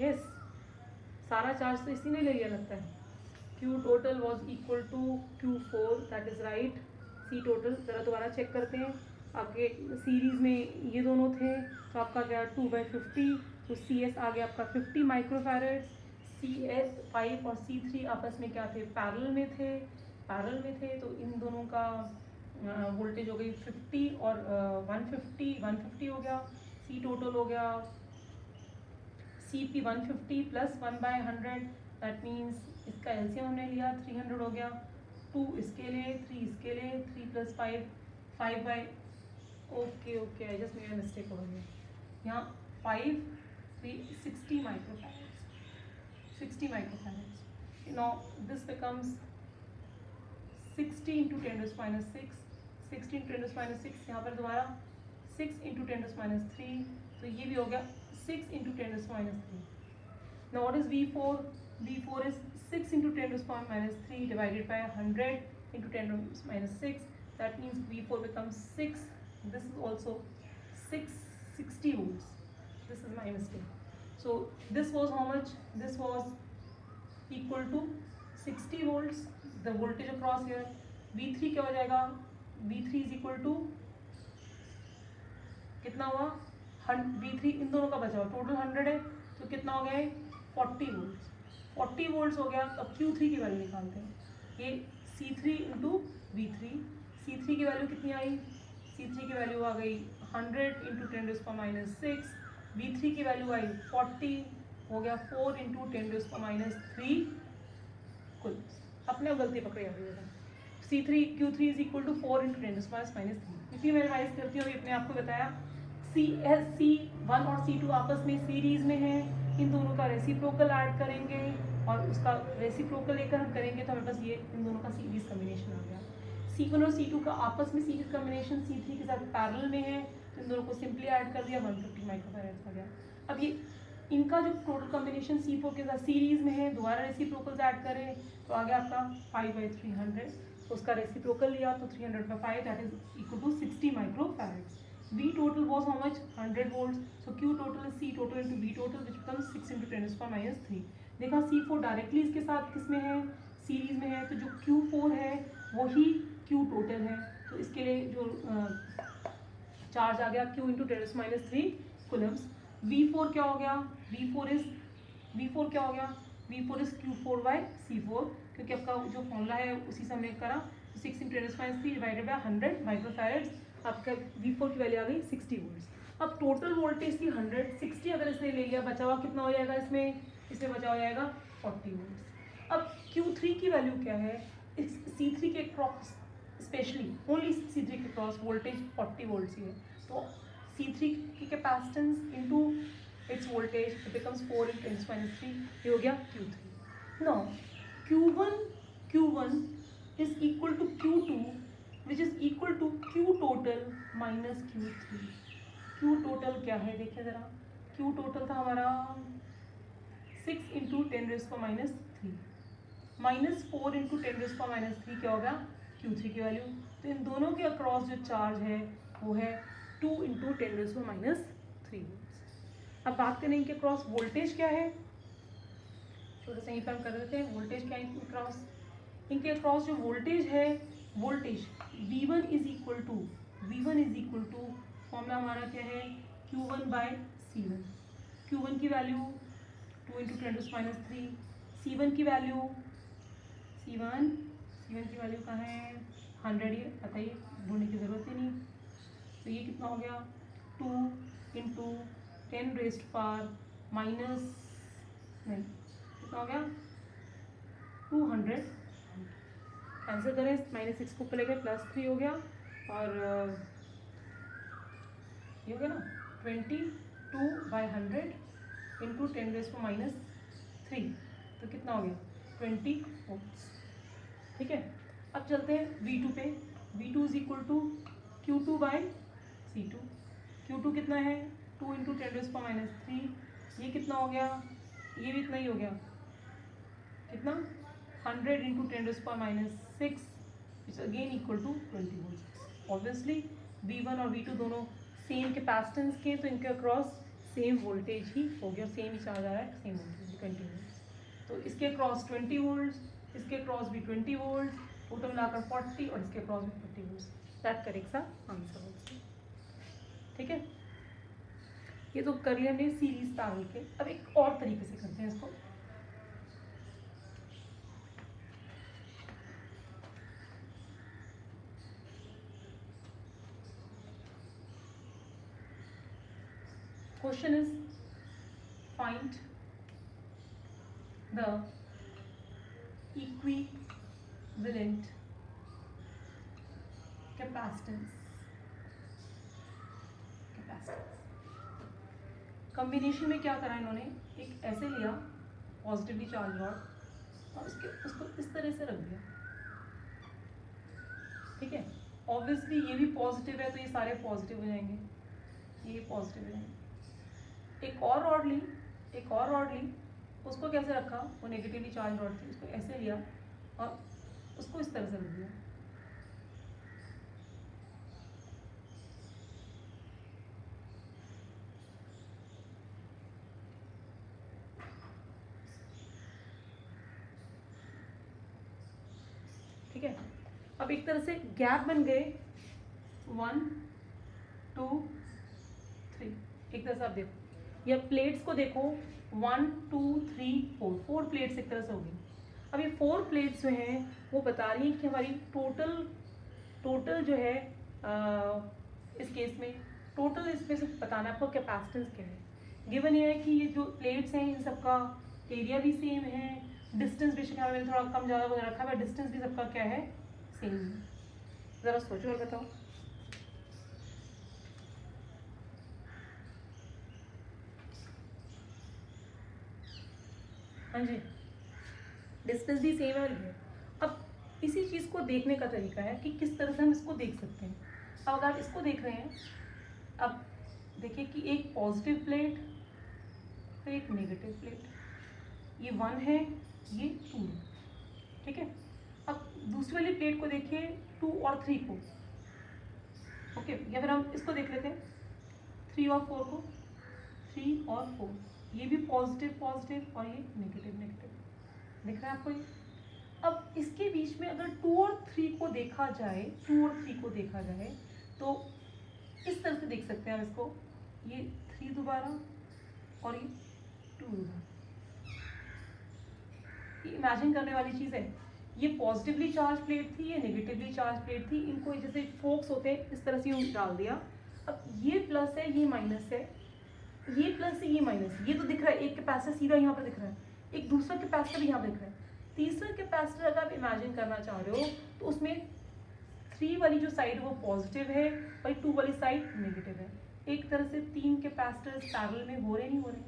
यस सारा चार्ज तो इसी ने ले लिया लगता है। Q total was equal to Q4, that is right. C total ज़रा दोबारा चेक करते हैं, आगे सीरीज़ में ये दोनों थे तो आपका गया 2/50, तो CS आ गया आपका 50 माइक्रोफैरड, CS5 और C3 आपस में क्या थे पैरेलल में थे, तो इन दोनों का वोल्टेज हो गई 50 और 150 हो गया। C टोटल हो गया CP 150 प्लस 1/100, दैट मीन्स इसका एलसीएम हमने लिया 300 हो गया, 2 इसके लिए 3 इसके लिए, 3 plus 5 by okay I just मेरा मिस्टेक हो गया यहाँ 5 3 60 microfarads. Now this becomes 60 into 10⁻⁶, 60 into 10⁻⁶, यहाँ पर दोबारा 6 इंटू 10⁻3, तो ये भी हो गया 6 into 10⁻3। Now what is V4? V4 is 6 into 10⁻³ divided by 100 into 10⁻⁶. That means V4 becomes 6. This is also 660 volts. This is my mistake. So this was how much? This was equal to 60 volts. The voltage across here. V3 क्या हो जाएगा? V3 is equal to कितना हुआ? V3 इन दोनों का बचा हुआ total 100 है, तो कितना हो गया 40 वोल्ट्स हो गया। अब Q3 की वैल्यू निकालते हैं, ये C3 इंटू V3, C3 की वैल्यू कितनी आई, C3 की वैल्यू आ गई 100 इंटू 10⁻⁶, V3 की वैल्यू आई 40, हो गया 4 इंटू 10⁻³ कुल। अपने गलती पकड़े अभी Q3 is equal to 4 into 10⁻⁻3। क्योंकि मैं रिवाइज करती हूँ, अभी अपने आपको बताया C1 और C2 आपस में सीरीज में है, इन दोनों का रेसिप्रोकल ऐड करेंगे और उसका रेसिप्रोकल लेकर हम करेंगे तो हमें पास ये इन दोनों का सीरीज कॉम्बिनेशन आ गया। C1 और C2 का आपस में सीरीज कॉम्बिनेशन C3 के साथ पैरेलल में है, तो इन दोनों को सिंपली ऐड कर दिया 150 माइक्रोफैरड आ गया। अब ये इनका जो टोटल कॉम्बिनेशन C4 के साथ सीरीज में है, दोबारा रेसिप्रोकल ऐड करें तो आ गया आपका 5/300, उसका रेसिप्रोकल लिया तो 300/5 that is equal to 60 microfarad. V total was how much 100 volts, so Q total is C total into V total which becomes 6 into 10⁻³ देखा C4 डायरेक्टली इसके साथ किस में है सीरीज में है, तो जो Q4 है वही Q total है, तो इसके लिए जो चार्ज आ गया Q into 10⁻³ कूलम्स। V4 क्या हो गया, V4 क्या हो गया, V4 इज Q4/C4, क्योंकि आपका जो फॉर्मूला है उसी से हमने करा, 6 × 10⁻³ डिवाइडेड बाय 100 माइक्रोफैरड्स, आपका V4 की वैल्यू आ गई 60 वोल्ट्स। अब टोटल वोल्टेज थी 100, 60 अगर इसने ले लिया, बचा हुआ कितना हो जाएगा, इसमें बचा हो जाएगा 40 वोल्ट्स। अब Q3 की वैल्यू क्या है, इस C3 के क्रॉस, स्पेशली ओनली C3 के क्रॉस वोल्टेज 40 वोल्ट्स ही है, तो C3 की capacitance into its voltage it becomes 4 × 10⁻³ ये हो गया Q3। Now Q1 is equal to Q2 which is equal to Q total minus Q3। Q total क्या है देखिए ज़रा, Q total था हमारा 6 × 10⁻³ माइनस 4 × 10⁻³ क्या होगा, Q3 की वैल्यू। तो इन दोनों के अक्रॉस जो चार्ज है वो है 2 × 10⁻³ अब बात करें इनके क्रॉस वोल्टेज क्या है, छोटे से यहीं पर हम कर देते हैं, वोल्टेज क्या है इनके क्रॉस, इनके क्रॉस जो वोल्टेज है, voltage V1 is equal to formula हमारा क्या है, Q1/C1। Q1 की वैल्यू 2 × 10⁻³, C1 की वैल्यू कहाँ है, 100 ही पता ही, ढूंढने की ज़रूरत ही नहीं। तो ये कितना हो गया, 2 × 10⁻⁻, कितना हो गया 200, आंसर करें, -6 को ऊपर लेकर +3 हो गया, और ये हो गया ना 22/100 × 10⁻³ तो कितना हो गया 20 वोल्ट्स। ठीक है, अब चलते हैं V2 पे। V2 is equal to Q2/C2। Q2 कितना है, 2 × 10⁻³, ये कितना हो गया, ये भी इतना ही हो गया, कितना 100 × 10⁻⁶ is again equal to 20 volts. Obviously V1 और V2 दोनों सेम कैपेसिटेंस के, तो इनके अक्रॉस सेम वोल्टेज ही हो गया, सेम ही चार्ज आ रहा है, सेम वोल्टेज 20 वोल्ट्स। तो इसके अक्रॉस 20 वोल्ट्स, इसके क्रॉस भी 20 वोल्ट्स, टोटल मिलाकर 40, और इसके क्रॉस भी 40 वोल्ट्स। दैट करेक्ट सा आंसर ऑल्सो। ठीक है, ये तो कर लिया हमने सीरीज पैरेलल के। अब एक और तरीके से करते हैं इसको। Question is find the equivalent capacitance combination में क्या करा इन्होंने, एक ऐसे लिया पॉजिटिवली चार्ज रॉड और उसको इस तरह से रख दिया। ठीक है, ऑब्वियसली ये भी पॉजिटिव है तो ये सारे पॉजिटिव हो जाएंगे, ये पॉजिटिव हो जाएंगे। एक और रॉड ली, उसको कैसे रखा, वो नेगेटिवली चार्ज रॉड थी, उसको ऐसे लिया और उसको इस तरह से रख दिया। ठीक है, अब एक तरह से गैप बन गए 1 2 3, एक तरह से आप देखो, या प्लेट्स को देखो 1 2 3 4 प्लेट्स एक तरह से होगी। अब ये 4 प्लेट्स जो हैं वो बता रही हैं कि हमारी टोटल जो है इस केस में टोटल इसमें से बताना आपको कैपेसिटेंस क्या है। गिवन ये है कि ये जो प्लेट्स हैं इन सबका एरिया भी सेम है, डिस्टेंस भी शिकायत मैंने थोड़ा कम ज़्यादा वगैरह रखा है, डिस्टेंस भी सबका क्या है, सेम है। ज़रा सोचो और बताओ। हाँ जी, डिस्टेंस भी सेम है। अब इसी चीज़ को देखने का तरीका है कि किस तरह से हम इसको देख सकते हैं। अब अगर आप इसको देख रहे हैं, अब देखिए कि एक पॉजिटिव प्लेट तो एक नेगेटिव प्लेट, ये 1 है, ये 2 है। ठीक है, अब दूसरी वाली प्लेट को देखिए 2 और 3 को, ओके, या फिर हम इसको देख लेते हैं 3 और 4 को, 3 और 4, ये भी पॉजिटिव और ये नेगेटिव दिख रहा है आपको ये। अब इसके बीच में अगर 2 और 3 को देखा जाए, तो इस तरह से देख सकते हैं हम इसको, ये 3 दोबारा और ये 2 होगा। ये इमेजिन करने वाली चीज़ है। ये पॉजिटिवली चार्ज प्लेट थी, ये नेगेटिवली चार्ज प्लेट थी, इनको जैसे फोक्स होते हैं इस तरह से यूँ डाल दिया। अब ये प्लस है, ये माइनस है, ये प्लस है, ये माइनस है। ये तो दिख रहा है, एक कैपेसिटर सीधा यहाँ पर दिख रहा है, एक दूसरा कैपेसिटर भी यहाँ दिख रहा है। तीसरा कैपेसिटर अगर आप इमेजिन करना चाह रहे हो तो उसमें 3 वाली जो साइड है वो पॉजिटिव है और 2 वाली साइड नेगेटिव है। एक तरह से 3 कैपेसिटर्स पैरेलल में हो रहे नहीं हो रहे।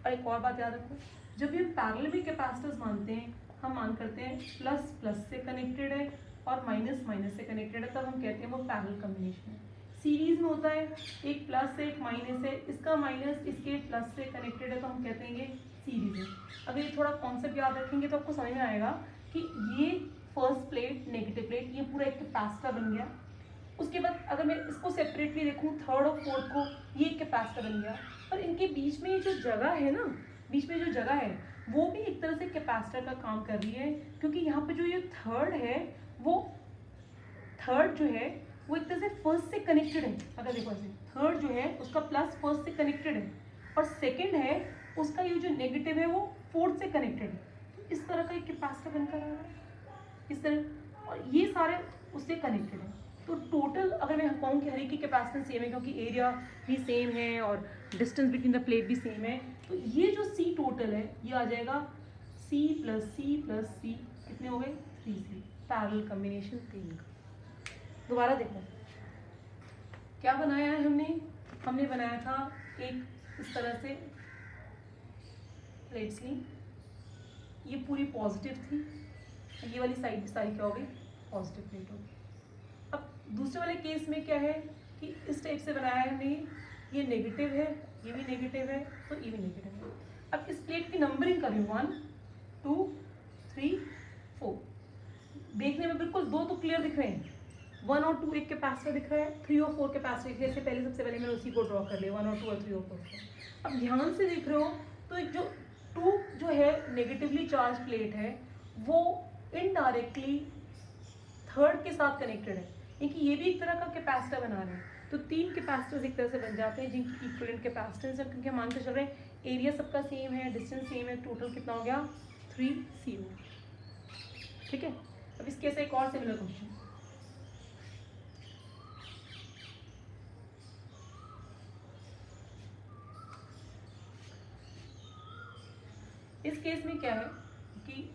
और एक और बात याद रखो, जब भी हम पैरेलल में कैपेसिटर्स मानते हैं, हम मान करते हैं प्लस प्लस से कनेक्टेड है और माइनस माइनस से कनेक्टेड है, तब हम कहते हैं वो पैरेलल कॉम्बिनेशन है। सीरीज में होता है एक प्लस है एक माइनस है, इसका माइनस इसके प्लस से कनेक्टेड है, तो हम कहते हैं ये सीरीज है। अगर ये थोड़ा कॉन्सेप्ट याद रखेंगे तो आपको समझ में आएगा कि ये फर्स्ट प्लेट नेगेटिव प्लेट, ये पूरा एक कैपेसिटर बन गया। उसके बाद अगर मैं इसको सेपरेटली देखूँ, थर्ड और फोर्थ को, ये एक कैपेसिटर बन गया। और इनके बीच में जो जगह है ना, बीच में जो जगह है वो भी एक तरह से कैपेसिटर का काम कर रही है, क्योंकि यहाँ पे जो ये थर्ड है वो थर्ड जो है वो एक तरह से फर्स्ट से कनेक्टेड है। अगर देखो ऐसे, थर्ड जो है उसका प्लस फर्स्ट से कनेक्टेड है और सेकंड है उसका ये जो नेगेटिव है वो फोर्थ से कनेक्टेड है। तो इस तरह का एक कैपेसिटर बनकर आ रहा है इस तरह, और ये सारे उससे कनेक्टेड है। तो टोटल अगर मैं कहूँ कि हर एक की कैपेसिटेंस सेम है, क्योंकि एरिया भी सेम है और डिस्टेंस बिटवीन द प्लेट भी सेम है, तो ये जो C टोटल है ये आ जाएगा C प्लस C कितने हो गए 3C, पैरेलल कॉम्बिनेशन 3 का। दोबारा देखो क्या बनाया है हमने बनाया था एक इस तरह से प्लेट्स ली, ये पूरी पॉजिटिव थी, ये वाली साइड सारी क्या हो गई पॉजिटिव प्लेट हो गई। अब दूसरे वाले केस में क्या है कि इस टाइप से बनाया है हमने, ये नेगेटिव है, ये भी नेगेटिव है, तो ये भी नेगेटिव है। अब इस प्लेट की नंबरिंग करें 1 2 3 4, देखने में बिल्कुल दो तो क्लियर दिख रहे हैं, 1 और 2 एक कैपेसिटर दिख रहा है, 3 और 4 कैपेसिटर दिख रहे हैं। सबसे पहले मैंने उसी को ड्रॉ कर लिया, 1 और 2 और 3 और 4। अब ध्यान से देख रहे हो तो एक जो 2 जो है नेगेटिवली चार्ज प्लेट है वो इनडायरेक्टली थर्ड के साथ कनेक्टेड है, क्योंकि ये भी एक तरह का कैपेसिटर बना रहे हैं। तो 3 कैपेसिटर्स एक तरह से बन जाते हैं जिनकी इक्विवेलेंट कैपेसिटेंस है, क्योंकि हम मान के चल रहे हैं एरिया सबका सेम है, डिस्टेंस सेम है, टोटल कितना हो गया 3C। ठीक है, अब इसके ऐसे एक और सिमिलर क्वेश्चन, इस केस में क्या है कि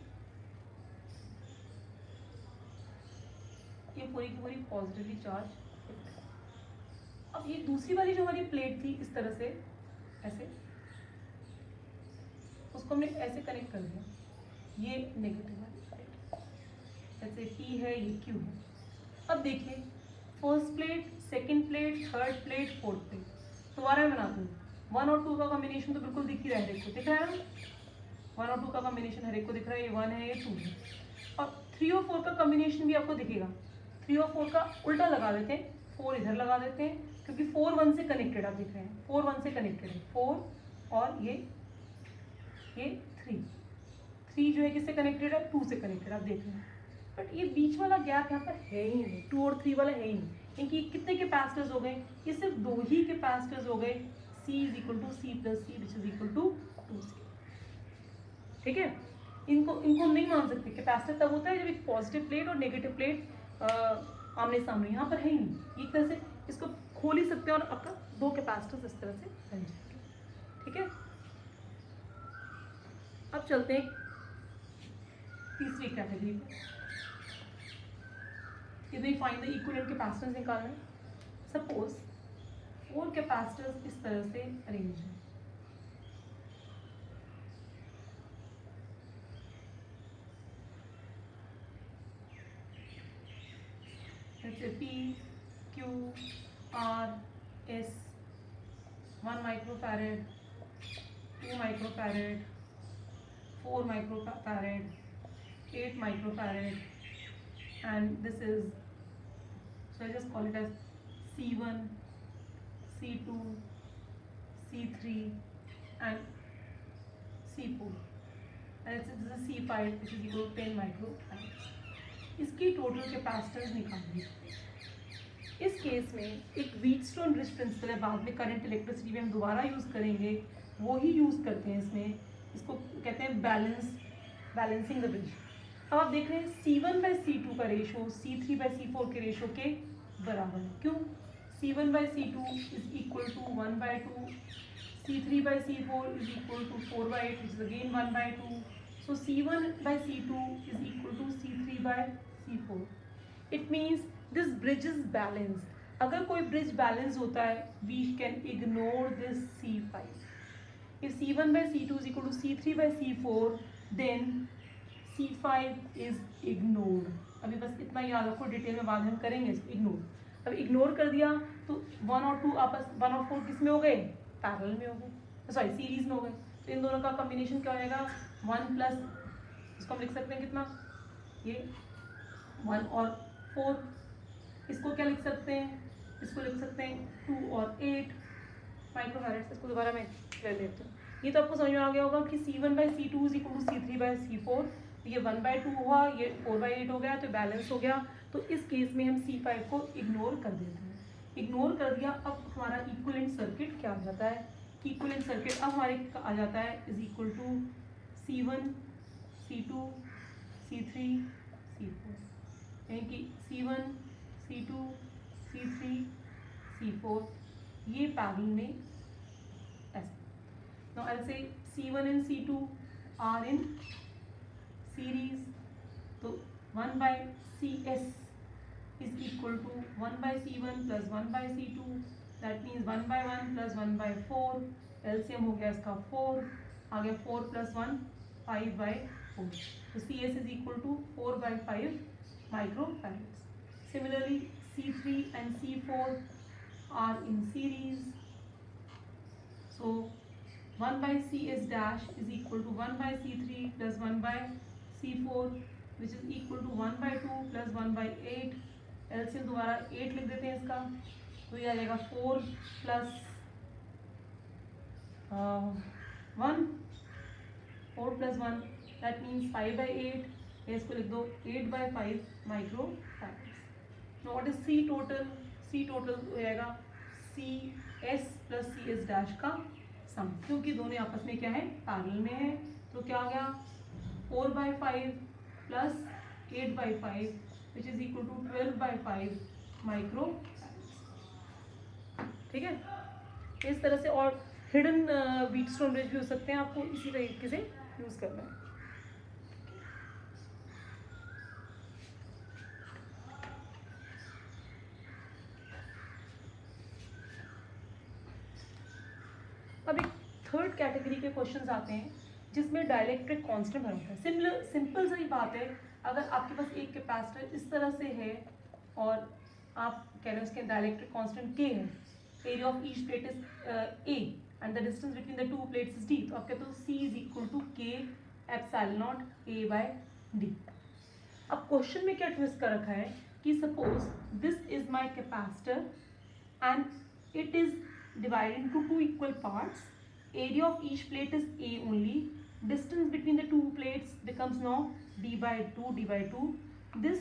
ये पूरी की पूरी पॉजिटिवली चार्ज, अब ये दूसरी वाली जो हमारी प्लेट थी इस तरह से ऐसे, उसको हमने ऐसे कनेक्ट कर दिया, ये नेगेटिव वाली साइड, ऐसे P है ये Q है। अब देखिए first plate, second plate, third plate, fourth plate, दोबारा मैं बनाती हूँ। 1 और 2 का कॉम्बिनेशन तो बिल्कुल दिख ही रहा है, देखो दिख रहा है ना, 1 और 2 का कॉम्बिनेशन हर एक को दिख रहा है, ये 1 है ये 2 है। और 3 और 4 का कॉम्बिनेशन भी आपको दिखेगा, 3 और 4 का उल्टा लगा देते हैं, 4 इधर लगा देते हैं, क्योंकि 4 1 से कनेक्टेड, आप देख रहे हैं 4 1 से कनेक्टेड है, 4 और ये 3 जो है किससे कनेक्टेड है 2 से कनेक्टेड, आप देख रहे हैं। बट ये बीच वाला गैप यहाँ पर है ही नहीं, 2 और 3 वाला है ही नहीं, क्योंकि कितने कैपेसिटर्स हो गए, ये सिर्फ 2 ही कैपेसिटर्स हो गए, C is equal to C plus C which is equal to 2C। ठीक है, इनको हम नहीं मान सकते। कैपेसिटर तब होता है जब एक पॉजिटिव प्लेट और नेगेटिव प्लेट आमने सामने, यहाँ पर है ही नहीं, एक तरह से इसको खोल ही सकते हैं और आपका 2 कैपेसिटर्स इस तरह से बन जाएंगे। ठीक है, अब चलते हैं तीसरी कैटेगरी पे, इसमें फाइंड द इक्विवेलेंट कैपेसिटेंस निकालना है। सपोज 4 कैपेसिटर्स इस तरह से अरेंज है, जैसे P Q R S, 1 microfarad, 2 microfarad, 4 microfarad, 8 microfarad, and this is, so I just call it as C1, C2, C3 and C4, and this is C5 which is equal to 10 microfarad. इसकी total capacitance निकालनी है। इस case में एक Wheatstone bridge principal है, बाद में current electricity में हम दोबारा यूज़ करेंगे, वो ही यूज़ करते हैं इसमें, इसको कहते हैं बैलेंसिंग द ब्रिज। अब आप देख रहे हैं C1/C2 का रेशो C3/C4 के रेशो के बराबर है। क्यों? C1/C2 is equal to 1/2, C3/C4 is equal to 4/8, which is again 1/2. So C1/C2 is equal to C3/C4. It means this bridge is balanced. अगर कोई bridge balance होता है, we can ignore this C5. If C1/C2 is equal to C3/C4, then C5 is ignored. अभी बस इतना याद रखो, detail में बाद हम करेंगे इसको इग्नोर। अब इग्नोर कर दिया तो 1 और 2 आपस 1 और 4 किस में हो गए? पैरेलल में हो गए, सॉरी सीरीज में हो गए। तो इन दोनों का कॉम्बिनेशन क्या हो जाएगा? 1 प्लस, इसको हम लिख सकते हैं कितना, ये 1 और 4। इसको क्या लिख सकते हैं? इसको लिख सकते हैं 2 और 8 माइक्रोफैरेड्स। इसको दोबारा मैं कर देती हूँ। ये तो आपको समझ में आ गया होगा कि C1/C2 is equal to C3/C4। ये 1/2 हुआ, ये 4/8 हो गया, तो बैलेंस हो गया। तो इस केस में हम C5 को इग्नोर कर देते हैं। इग्नोर कर दिया, अब हमारा इक्विवेलेंट सर्किट क्या आ जाता है? इक्विवेलेंट सर्किट अब हमारे आ जाता है is equal to C1, C2, C3, C4, यानी कि C1, C2, C3, C4 ये पैरेलल में ऐसे। Now I'll say C1 and C2 are in series, तो 1/CS is equal to 1/C1 plus 1/C2, that means 1/1 plus 1/4, LCM हो गया इसका 4, आ गया 4 plus 1 5/4, तो CS is equal to 4/5 microfarads. Similarly C3 and C4 are in series, so 1/CS dash is equal to 1/C3 plus 1/C4, which is equal to 1/2 plus 1/8। LCM दोबारा 8 लिख देते हैं इसका, तो ये आ जाएगा 4 plus 1, 4 plus 1, that means 5/8। इसको लिख दो 8/5 microfarads। Now what is C total? C total हो जाएगा CS plus CS dash का सम, क्योंकि दोनों आपस में क्या है? पैरेलल में है। तो क्या आ गया? 4/5 plus 8/5 which is equal to 12/5 microfarads। ठीक है, इस तरह से। और हिडन व्हीटस्टोन ब्रिज भी हो सकते हैं, आपको इसी तरीके से यूज करना है। अब एक थर्ड कैटेगरी के क्वेश्चंस आते हैं जिसमें डाइलेक्ट्रिक कांस्टेंट भरा होता है। सिंपल सी बात है, अगर आपके पास एक कैपेसिटर इस तरह से है और आप कह रहे हैं उसके डाइलेक्ट्रिक कांस्टेंट K है, area of each plate is A and the distance between the two plates is D, तो आप कहते हो C is equal to K epsilon naught A/D। अब क्वेश्चन में क्या ट्विस्ट कर रखा है कि suppose this is my capacitor and it is divided into two equal parts. Area of each plate is A only. Distance between the two plates becomes now D/2. This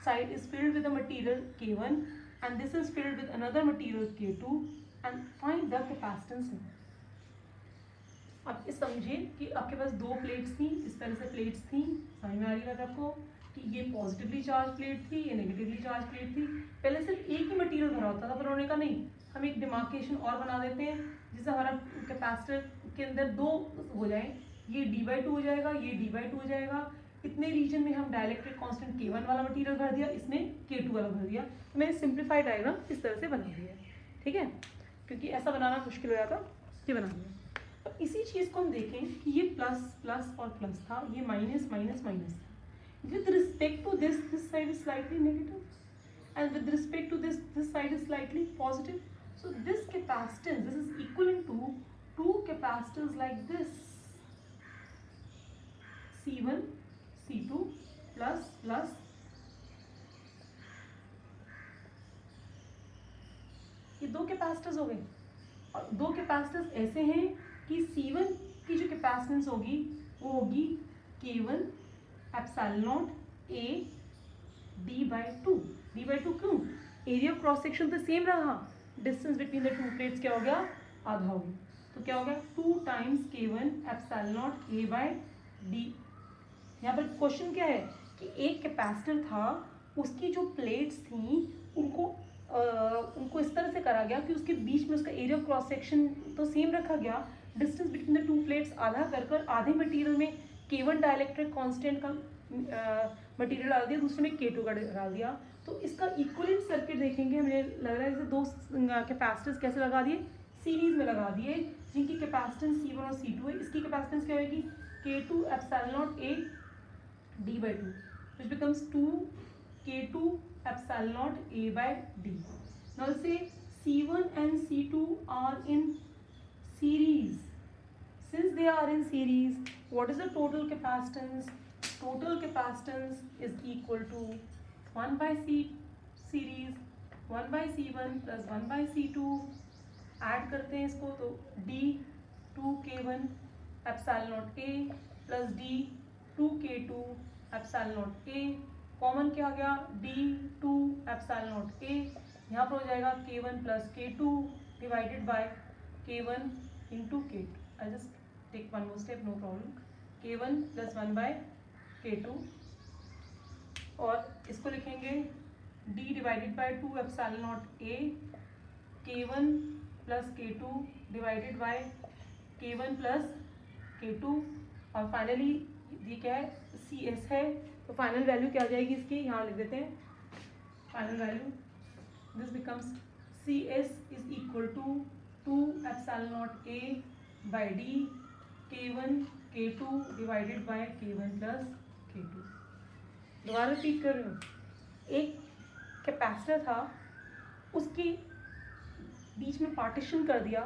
side is filled with the material K1 and this is filled with another material K2 and find the capacitance now. अब इस समझिए कि आपके पास दो plates थी, इस तरह से प्लेट्स थी, समझ में आ रही बात आपको कि ये पॉजिटिवली चार्ज प्लेट थी, ये नेगेटिवली चार्ज प्लेट थी। पहले सिर्फ एक ही मटेरियल भरा होता था, पर उन्होंने कहा नहीं, हम एक डिमार्केशन और बना देते हैं जिससे हमारा कैपेसिटर के अंदर दो हो जाए, ये D/2 हो जाएगा, ये D/2 हो जाएगा। इतने रीजन में हम डाइलेक्ट्रिक कांस्टेंट K1 वाला मटेरियल भर दिया, इसमें K2 वाला भर दिया। तो मैंने सिंप्लीफाइड डायग्राम इस तरह से बना दिया, ठीक है, क्योंकि ऐसा बनाना मुश्किल हो जाता, ये बना दिया। अब इसी चीज़ को हम देखें कि ये प्लस प्लस और प्लस था, ये माइनस माइनस माइनस था। With respect to this side is slightly negative and with respect to this side is slightly positive. So this capacitance, this is equivalent to two capacitors like this, C1 C2 plus plus ये दो capacitors हो गए। और दो capacitors ऐसे हैं कि C1 की जो कैपेसिटेंस होगी वो होगी K1 epsilon naught A D/2। D/2 क्यों? एरिया ऑफ क्रॉस सेक्शन तो सेम रहा, distance between the two plates क्या हो गया, आधा हो गया। तो क्या हो गया 2 times K1 epsilon naught A by D. यहाँ पर क्वेश्चन क्या है कि एक कैपेसिटर था, उसकी जो प्लेट्स थी उनको इस तरह से करा गया कि उसके बीच में उसका एरिया ऑफ क्रॉस सेक्शन तो सेम रखा गया, distance between the two plates आधा कर आधे मटेरियल में K1 डाइलेक्ट्रिक कांस्टेंट का मटेरियल डाल दिया, दूसरे में K2 का डाल दिया। तो इसका इक्विवेलेंट सर्किट देखेंगे, मुझे लग रहा है जैसे दो कैपेसिटर्स कैसे लगा दिए, सीरीज में लगा दिए, जिनकी कैपेसिटेंस C1 और C2 है। इसकी कैपेसिटेंस क्या होगी K2 epsilon naught A D by 2, which becomes 2 K2 epsilon naught A by D. Now say C1 and C2 are in series. Since they are in series, what is the total capacitance? Total capacitance is equal to 1 by C series, 1 by C1 plus 1 by C2. Add करते हैं इसको तो D 2K1 epsilon naught A plus D 2K2 epsilon naught A, common क्या आ गया D2 epsilon naught A, यहाँ पर हो जाएगा K1 plus K2 divided by K1 into K2। I just take one more step, no problem. K1 plus 1 by K2 और इसको लिखेंगे D divided by 2 epsilon naught A, K1 plus K2 divided by K1 plus K2 और finally ये क्या है CS है, तो final value क्या आ जाएगी इसकी, यहाँ लिख देते हैं final value, this becomes CS is equal to 2 epsilon naught A by D K1 K2 divided by K1 plus K2। दोबारा रिपीट कर रही हूँ, एक कैपेसिटर था, उसके बीच में पार्टीशन कर दिया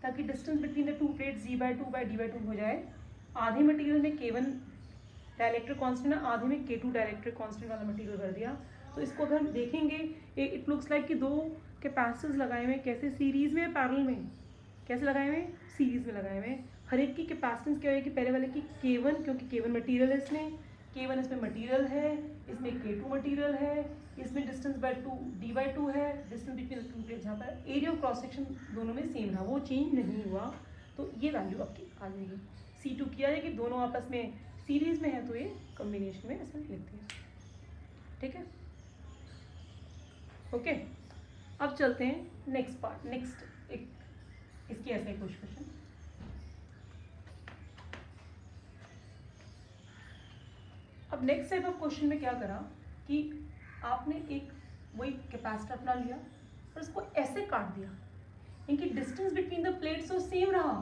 ताकि distance between the two plates G/2 by D/2 हो जाए। आधे मटेरियल में K1 डाइलेक्ट्रिक कांस्टेंट है, आधे में K2 डाइलेक्ट्रिक कांस्टेंट वाला मटेरियल कर दिया। तो इसको अगर हम देखेंगे, इट लुक्स लाइक कि दो कैपेसिटर्स लगाए हुए, कैसे सीरीज में, पैरेलल में, कैसे लगाए हुए, सीरीज में लगाए हुए। हर एक की कैपेसिटेंस क्या होगी, पहले वाले की K1, क्योंकि K1 मटेरियल है, इसमें K1 इसमें मटेरियल है, इसमें K2 मटेरियल है, इसमें डिस्टेंस बाय 2 D/2 है, डिस्टेंस बिटवीन टू प्लेट्स, जहाँ पर एरिया ऑफ क्रॉस सेक्शन दोनों में सेम रहा, वो चेंज नहीं हुआ। तो ये वैल्यू आपकी आ जाएगी, C2 किया जाएगी, दोनों आपस में सीरीज में है तो ये कॉम्बिनेशन में ऐसा लिखते हैं, ठीक है, ओके। अब चलते हैं नेक्स्ट पार्ट, नेक्स्ट एक इसकी ऐसा ही कुछ क्वेश्चन। अब नेक्स्ट टाइप ऑफ क्वेश्चन में क्या करा कि आपने एक वही कैपेसिटर अपना लिया और इसको ऐसे काट दिया, इनकी डिस्टेंस बिटवीन द प्लेट्स तो सेम रहा,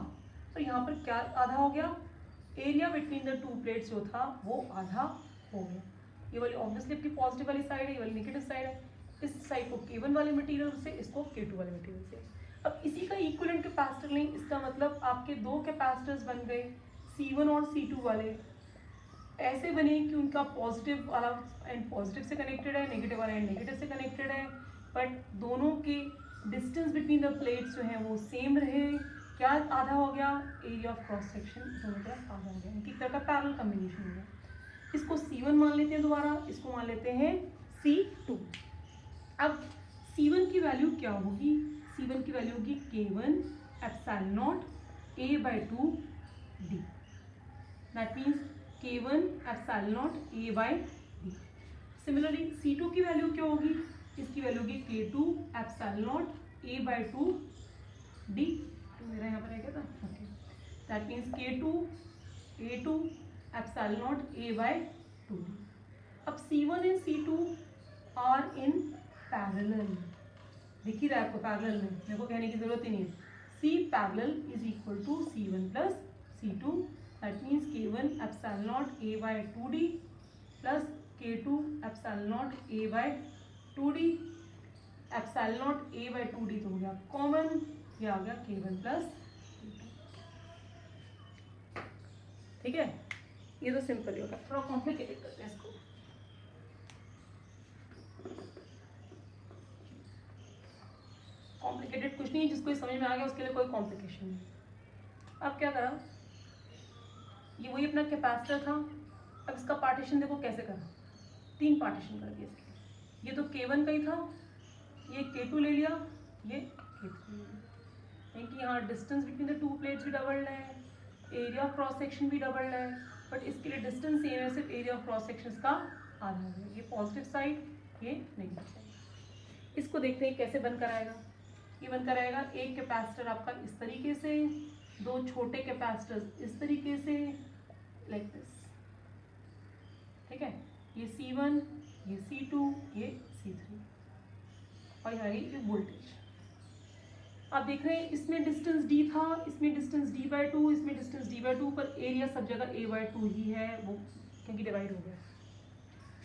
तो यहाँ पर क्या आधा हो गया, area between the two plates जो था वो आधा हो गया। ये वाली ऑब्वियसली आपकी पॉजिटिव वाली साइड है, ये वाली नेगेटिव साइड है। इस साइड को K1 वाले मटेरियल से, इसको K2 वाले मटेरियल से। अब इसी का इक्विवेलेंट कैपेसिटर लें, इसका मतलब आपके दो कैपेसिटर्स बन गए, C1 और C2 वाले ऐसे बने कि उनका पॉजिटिव वाला एंड पॉजिटिव से कनेक्टेड है, नेगेटिव वाला एंड नेगेटिव से कनेक्टेड है, बट दोनों के डिस्टेंस बिटवीन द प्लेट्स जो हैं वो सेम रहे। क्या आधा हो गया, एरिया ऑफ क्रॉस सेक्शन दोनों तरफ आधा हो गया, इनकी तरह का पैरेलल कॉम्बिनेशन हो गया। इसको C1 मान लेते हैं, दोबारा इसको मान लेते हैं C2। अब C1 की वैल्यू क्या होगी, C1 की वैल्यू होगी K1 epsilon naught A by 2 D, that means K1 epsilon naught A by D। Similarly C2 की वैल्यू क्या होगी, इसकी वैल्यू होगी K2 epsilon naught A by 2 D, मेरा यहाँ पर है क्या था, okay, that means A2 epsilon naught A by 2D। अब C1 and C2 are in parallel, दिख ही रहा है आपको पैरेलल में, मेरे को कहने की जरूरत ही नहीं है। C parallel is equal to C1 plus C2, that means K1 epsilon naught A by 2D plus K2 epsilon naught A by 2D, epsilon naught A by 2D तो हो गया कॉमन, ये आ गया K1 प्लस, ठीक है। ये तो simple ही होगा, थोड़ा कॉम्प्लिकेटेड करते हैं इसको। कॉम्प्लिकेटेड कुछ नहीं है, जिसको समझ में आ गया उसके लिए कोई कॉम्प्लिकेशन नहीं। अब क्या करा, ये वही अपना कैपेसिटर था, अब इसका पार्टीशन देखो कैसे करा, 3 पार्टीशन कर दिया इसके। ये तो K1 का ही था, ये K2 ले लिया, ये K3 ले लिया, कि यहाँ distance between the two plates भी डबल्ड है, एरिया ऑफ क्रॉस सेक्शन भी डबल्ड है, बट इसके लिए डिस्टेंस सेम है, सिर्फ एरिया ऑफ क्रॉस सेक्शन का आधा है। ये पॉजिटिव साइड, ये नेगेटिव साइड। इसको देखते हैं कैसे बनकर आएगा। ये बनकर आएगा, एक कैपेसिटर आपका इस तरीके से, दो छोटे कैपेसिटर्स इस तरीके से, लाइक दिस, ठीक है। ये C1, ये C2, ये C3, और यहाँ ये वोल्टेज। आप देख रहे हैं इसमें डिस्टेंस D था, इसमें डिस्टेंस D/2, इसमें डिस्टेंस D/2, पर एरिया सब जगह A/2 ही है, वो क्योंकि डिवाइड हो गया।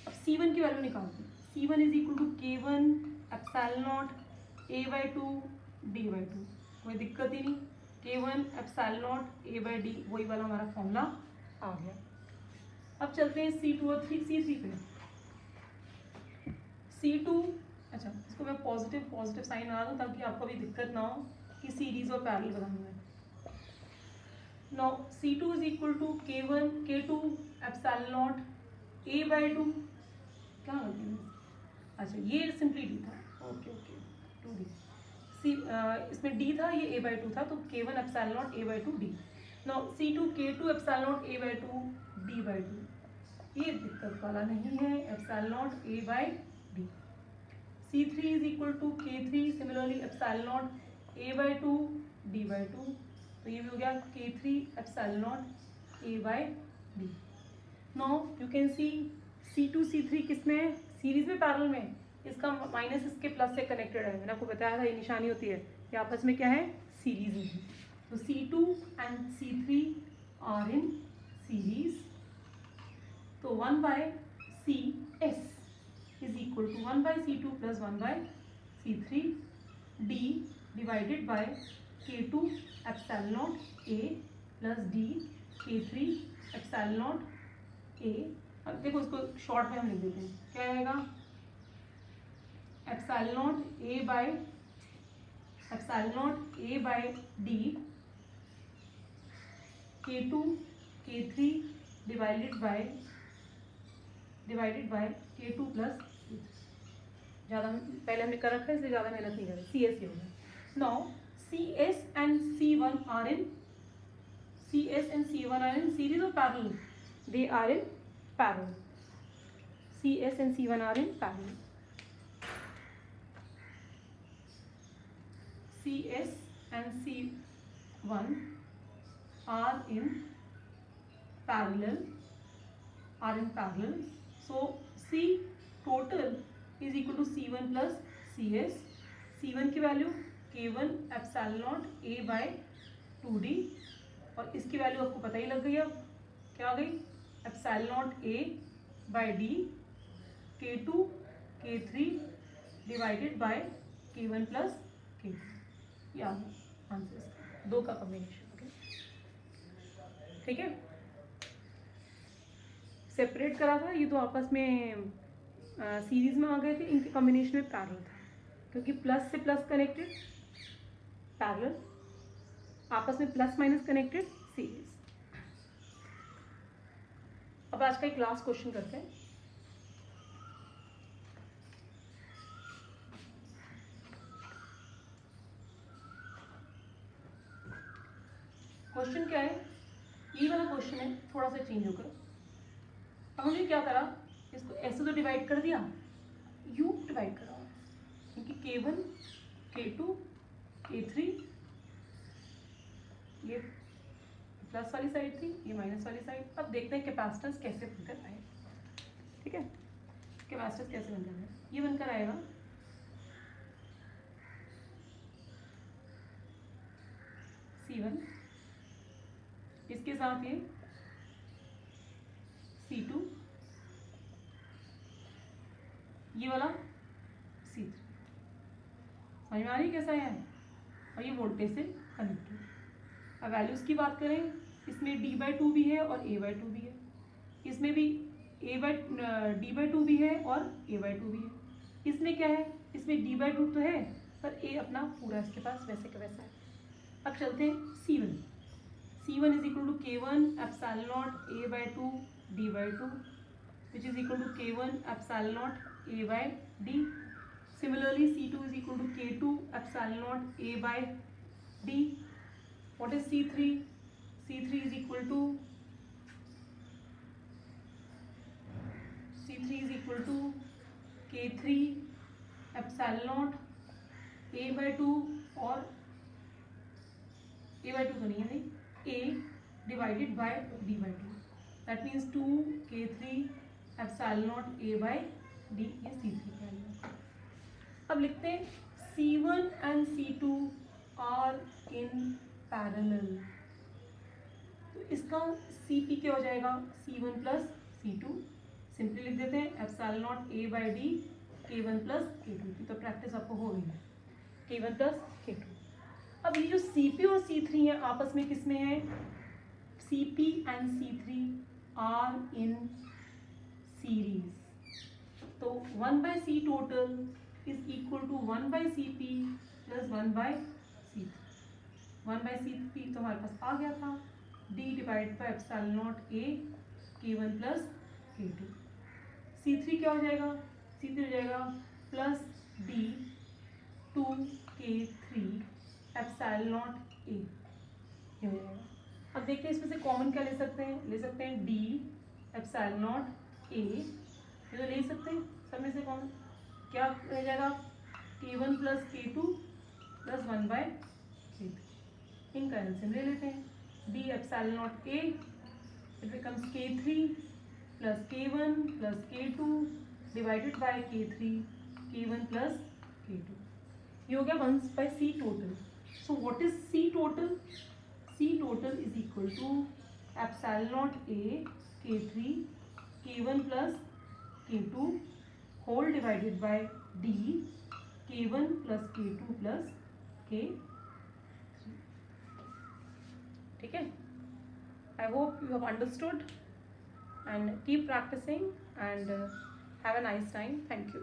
अब C1 की वैल्यू निकालते हैं। C1 is equal to K1 epsilon naught A/2 D/2, कोई दिक्कत ही नहीं। K1 एप्सिलॉन नॉट A/D, वही वाला हमारा फॉर्मूला आ गया। अब चलते हैं C2 और C3 पे। C2, अच्छा इसको मैं पॉजिटिव साइन बना दूँ ताकि आपको भी दिक्कत ना हो कि सीरीज और पैरेलल बनाना है। Now C2 is equal to K2 epsilon naught A/2, क्या गलती है, अच्छा ये सिंपली D था, ओके 2D। इसमें D था, ये A/2 था, तो K1 epsilon naught A/2 D। Now C2 K2 epsilon naught A/2 D/2, ये दिक्कत वाला नहीं है, epsilon naught A/D। C3 is equal to K3 similarly epsilon naught A/2 D/2, तो ये भी हो गया K3 epsilon naught A/D। Now you can see C2 C3 किस में है, सीरीज में, पैरेलल में। इसका माइनस इसके प्लस से कनेक्टेड है, मैंने आपको बताया था ये निशानी होती है, ये आपस में क्या है, सीरीज में। तो C2 and C3 are in series, तो 1/CS is equal to 1/C2 plus 1/C3 D divided by K2 epsilon naught A plus D K3 epsilon naught A। अब देखो इसको शॉर्ट में हम लिख देते हैं, क्या आएगा, epsilon naught A by D K2 K3 divided by K2 plus K3। ज़्यादा पहले हमने कर रखा है इसलिए ज़्यादा मेहनत नहीं करें, CS ही होगा। Now CS and C1 are in series or parallel? They are in parallel. CS and C1 are in parallel. CS and C1 are in parallel. So C total is equal to C1 plus CS। C1 की value K1 epsilon not A/2D, और इसकी value आपको पता ही लग गई। अब क्या आ गई, epsilon naught A/D K2 K3 divided by K1 plus K2। ये आ गया आंसर, दो का कॉम्बिनेशन। ओके ठीक है, सेपरेट करा था ये तो आपस में सीरीज में आ गए थे, इनके कॉम्बिनेशन में पैरेलल था, क्योंकि प्लस से प्लस कनेक्टेड पैरेलल, आपस में प्लस माइनस कनेक्टेड सीरीज। अब आज का एक लास्ट क्वेश्चन करते हैं। क्वेश्चन क्या है, ये वाला क्वेश्चन है, थोड़ा सा चेंज होकर। अब हमने क्या करा, इसको ऐसे तो डिवाइड कर दिया, यू डिवाइड करा, क्योंकि K1 K2 K3 ये प्लस वाली साइड थी, ये माइनस वाली साइड। अब देखते हैं कैपेसिटेंस कैसे बनकर आए। ठीक है, कैपेसिटेंस कैसे बनकर आए, ये बनकर आएगा C1, इसके साथ ये C2, ये वाला C3। समझ में आ रही कैसा है, और ये वोल्टेज से कनेक्टेड। अब वैल्यूज की बात करें, इसमें D/2 भी है और A/2 भी है, इसमें भी D/2 भी है और A/2 भी है। इसमें क्या है, इसमें D/2 तो है पर A अपना पूरा इसके पास वैसे का वैसा है। अब चलते हैं C1 is equal to K1 epsilon naught A/2 D/2 which is equal to K1 epsilon naught A/D। Similarly, C2 is equal to K2 epsilon naught A by D. What is C3? C3 is equal to K3 epsilon naught A by 2 और A by 2 तो नहीं है नहीं, A divided by D by 2. That means 2 K3 epsilon naught A by D, ये C3 का है. अब लिखते हैं C1 and C2 are in parallel. तो इसका CP क्या हो जाएगा? C1 plus C2. सिंपली लिख देते हैं epsilon naught A by D K1 plus K2 की. तो प्रैक्टिस आपको हो गई है, K1 plus K2. अब ये जो CP और C3 है आपस में किस में है? CP and C3 are in series. तो 1 by C total is equal to 1 by CP plus 1 by C3. 1 by CP तो हमारे पास आ गया था, D divide by epsilon naught A K1 plus K2. C3 क्या हो जाएगा? C3 हो जाएगा plus D 2K3 epsilon naught A, ये हो जाएगा. अब देखते हैं इसमें से कॉमन क्या ले सकते हैं? ले सकते हैं D एप्सिलॉन नॉट A, ये तो ले सकते हैं सब में से कॉमन. क्या रह जाएगा? K1 plus K2 plus 1 by K3. इनका एल्सियम ले लेते हैं. D epsilon naught A, it becomes K3 plus K1 plus K2 divided by K3 K1 plus K2. ये हो गया 1 by C total. So what is C total? C total is equal to epsilon naught A K3 K1 plus K2 whole divided by D K1 plus K2 plus K3. ठीक है? I hope you have understood and keep practicing and have a nice time. Thank you.